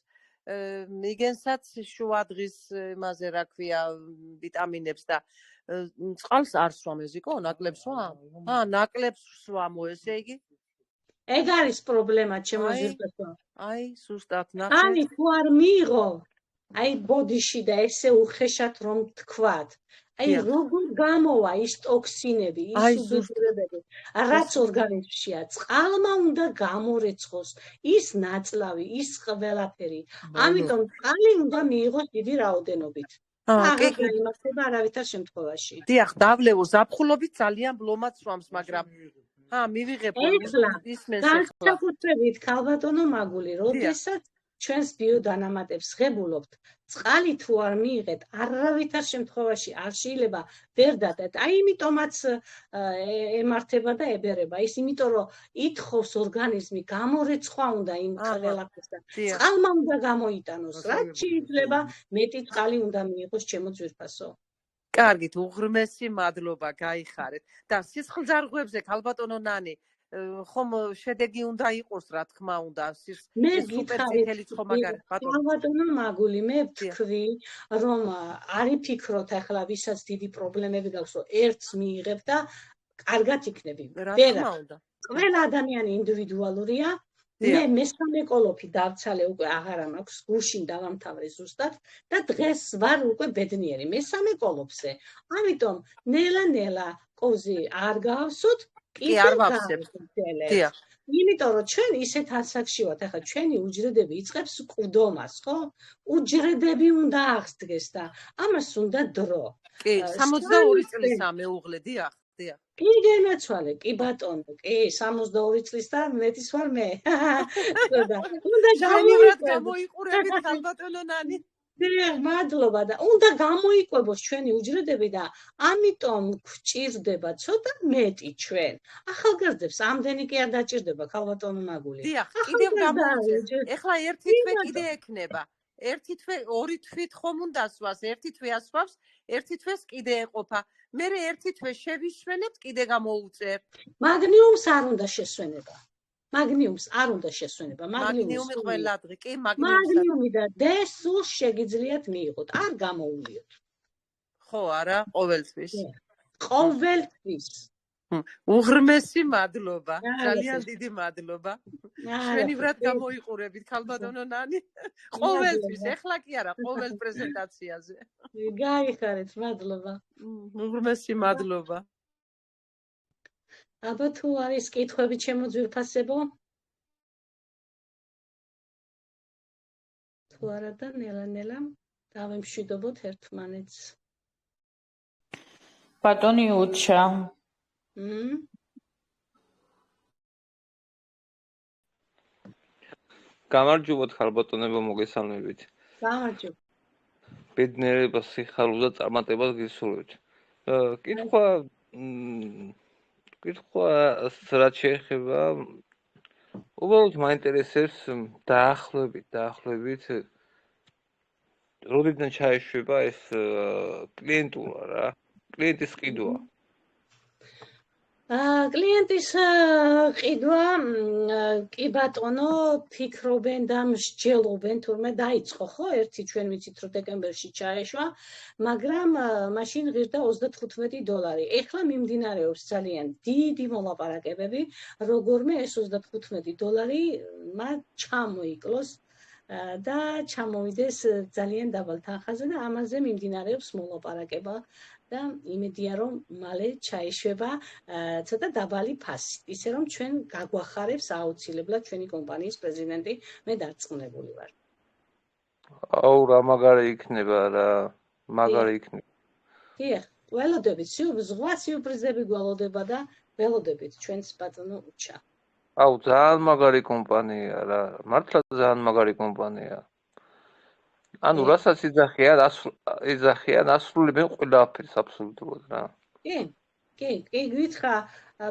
მიგენსაც შუადღის იმაზე რა ქვია ვიტამინებს და წყალს არ სვამ ეზიკო, ნაკლებს სვამ? ნაკლებს სვამო, ესე იგი. ეგ არის პრობლემა ჩემო ზურგასო. აი, სუსტად ნახე. აი, თუ არ მიიღო, აი ბოდიში და ესე უხეშად რომ თქვათ. აი როგორ გამოვა ის ტოქსინები, ის უბედურებები, რაც ორგანიზმშია, წყალმა უნდა გამორეცხოს ის ნაწლავი, ის ყველაფერი. ამიტომ წყალი უნდა მიიღოს დიდი რაოდენობით. აღარ გაიმართება არავითარ შემთხვევაში. დიახ, დავლევო ზაფხულობით ძალიან ბლომად სვამს, მაგრამ მივიღებ ისმენს ახლა. განსაკუთრებით ქალბატონო მაგული, როდესაც ჩვენს ბიოდანამატებს ღებულობთ, წყალი თუ არ მიიღეთ, არავითარ შემთხვევაში არ შეიძლება ვერ დადეთ. აი იმიტომაც ემართება და ებერება. ის იმიტომ რომ ითხოვს ორგანიზმი, გამორეცხვა უნდა იმ ყველაფერს და წყალმა უნდა გამოიტანოს. რაც შეიძლება მეტი წყალი უნდა მიიღოს ჩემო ძვირფასო. კარგით, უღრმესი მადლობა, გაიხარეთ. და სისხლძარღვებზე ქალბატონო ნანი ხომ შედეგი უნდა იყოს, რა თქმა უნდა, სუპერწითელი ხო მაგარი ბატონო. ბატონო მაგული, მე ვთქვი, რომ არ იფიქროთ ახლა ვისაც დიდი პრობლემები გაქვს, რომ ერთს მიიღებ და კარგად იქნები. რა თქმა უნდა. ყველა ადამიანი ინდივიდუალურია. მე მესამე კოლოფი დავცალე უკვე აღარა მაქვს, გუშინ დავამთავრე ზუსტად და დღეს ვარ უკვე ბედნიერი მესამე კოლოფზე. ამიტომ ნელა-ნელა კოზი არ გავსოთ. კი არ ვაფსებთ. დიახ. იმიტომ რომ ჩვენ ისეთ ასაკში ვართ, ახლა ჩვენი უჯრედები იწყებს კვდომას, ხო? უჯრედები უნდა აღსდგეს და ამას უნდა დრო. კი, 62 წლისა მეუღლე, დიახ, დიახ. კი გენაცვალე, კი ბატონო, კი 62 წლის და მეტის ვარ მე. უნდა გამოიყურებით ქალბატონო ნანი. მადლობა და უნდა გამოიკვებოს ჩვენი უჯრედები და ამიტომ გვჭირდება ცოტა მეტი ჩვენ. ახალგაზრდებს ამდენი კი არ დაჭირდება ქალბატონო მაგული. დიახ, კიდევ გამოიწევს. ეხლა ერთი თვე კიდე ექნება. ერთი თვე, ორი თვით ხომ უნდა სვას, ერთი თვე ასვავს, ერთი თვეს კიდე ეყოფა. მე ერთი თვე შევისვენებთ, კიდე გამოუწერ. მაგნიუმს არ უნდა შესვენება. მაგნიუმს არ უნდა შესვენება. მაგნიუმი ყველა დღე, კი, მაგნიუმი და D სულ შეგიძლიათ მიიღოთ, არ გამოუვლიოთ. ხო, არა, ყოველთვის. ყოველთვის. უღრმესი მადლობა, ძალიან დიდი მადლობა. ჩვენივრად გამოიყურებით ქალბატონო ნანი. ყოველთვის, ეხლა კი არა, ყოველ პრეზენტაციაზე. გაიხარეთ, მადლობა. უღრმესი მადლობა. აბა თუ არის კითხვები ჩემო ძვირფასებო? თუ არა და ნელა-ნელა დავემშვიდობოთ ერთმანეთს. ბატონი უჩა. გამარჯობოთ ქალბატონებო, მოგესალმებით. გამარჯობა. ბედნიერებას, სიხარულს და წარმატებას გისურვებთ. კითხვა რაც შეეხება უბრალოდ მაინტერესებს დაახლოებით როდიდან ჩაეშვება ეს კლიენტურა რა, კლიენტის ყიდვა. კლიენტის ყიდვა კი ბატონო ფიქრობენ და მსჯელობენ, თურმე დაიწყო ხო, ერთი ჩვენ ვიცით რომ დეკემბერში ჩაეშვა, მაგრამ მაშინ ღირდა $35. ეხლა მიმდინარეობს ძალიან დიდი მოლაპარაკებები, როგორმე ეს $35 მათ ჩამოიკლოს და ჩამოვიდეს ძალიან დაბალ თანხაზე და ამაზე მიმდინარეობს მოლაპარაკება. და იმედია რომ მალე ჩაეშვება ცოტა დაბალი ფასით, ისე რომ ჩვენ გაგვახარებს აუცილებლად ჩვენი კომპანიის პრეზიდენტი, მე დარწმუნებული ვარ. აუ რა მაგარი იქნება რა, მაგარი იქნება. დიახ, ველოდებით, ზღვა სიურპრიზები გველოდება და ველოდებით ჩვენს ბატონო უჩა. აუ ძალიან მაგარი კომპანია რა, მართლა ძალიან მაგარი კომპანია. ანუ რასაც იძახიან ასრულებენ ყველაფერს აბსოლუტურად რა. კი, გითხრა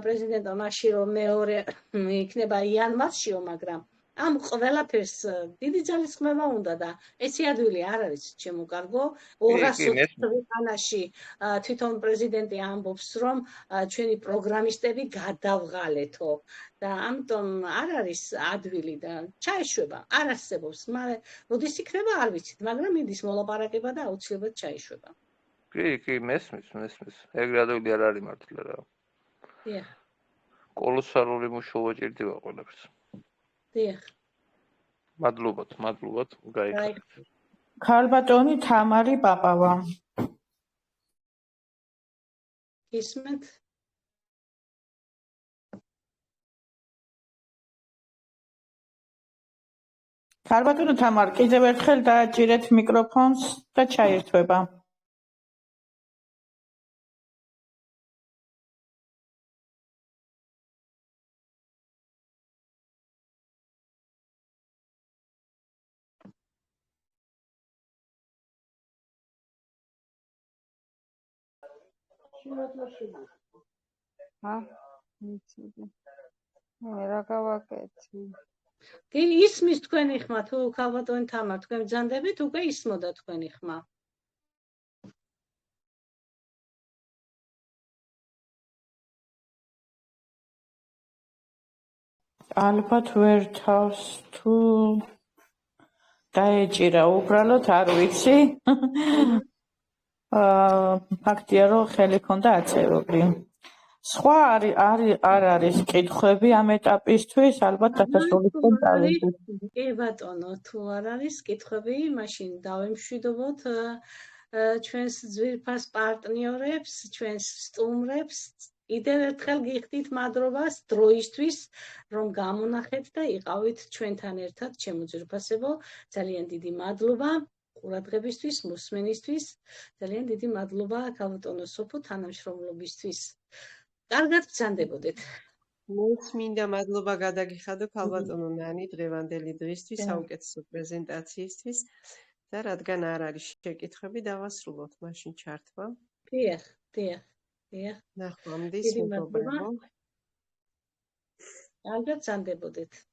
პრეზიდენტმა მაშინ რომ მეორე იქნება იანვარშიო, მაგრამ ამ ყველაფერს დიდი ძალისხმევა უნდა და ესე ადვილი არ არის ჩემო კარგო 220 ქვეყანაში თვითონ პრეზიდენტი ამბობს რომ ჩვენი პროგრამისტები გადავღალეთო და ამიტომ არ არის ადვილი და ჩაეშვება არ არსებობს მაგრამ როდის იქნება არ ვიცით მაგრამ მიდის მოლაპარაკება და აუცილებლად ჩაეშვება კი მესმის ეგრე ადვილი არ არის მართლა რა დიახ კოლოსალური მუშაობა ჭირდება ყველაფერს დიახ მადლობთ გაიხარეთ ქალბატონი თამარი პაპავა ისმენთ ქალბატონო თამარ კიდევ ერთხელ დააჭირეთ მიკროფონს და ჩაერთვება რა გავაკეთე? კი ისმის თქვენი ხმა თუ ქალბატონი თამარ თქვენ ბრძანდებით უკვე ისმოდა თქვენი ხმა ალბათ ვერ თავს თუ დაეჭირა უბრალოდ არ ვიცი ფაქტია რომ ხელი ქონდა აწეული სხვა არ არის კითხვები ამ ეტაპისთვის ალბათ დასასრულისკენ წავიდეთ კი ბატონო თუ არ არის კითხვები მაშინ დავემშვიდობოთ ჩვენს ძვირფას პარტნიორებს ჩვენს სტუმრებს კიდევ ერთხელ გიხდით მადლობას დროისთვის რომ გამონახეთ და იყავით ჩვენთან ერთად ჩემო ძვირფასებო ძალიან დიდი მადლობა ყურადღებისთვის მოსმენისთვის ძალიან დიდი მადლობა ქალბატონო სოფო თანამშრომლობისთვის კარგად ბრძანდებოდეთ მეც მინდა მადლობა გადაგიხადო ქალბატონო ნანი დღევანდელი დღისთვის საუკეთესო პრეზენტაციისთვის და რადგან არ არის შეკითხვები დავასრულოთ მაშინ ჩართვა დიახ ნახვამდის მეგობრებო კარგად ბრძანდებოდეთ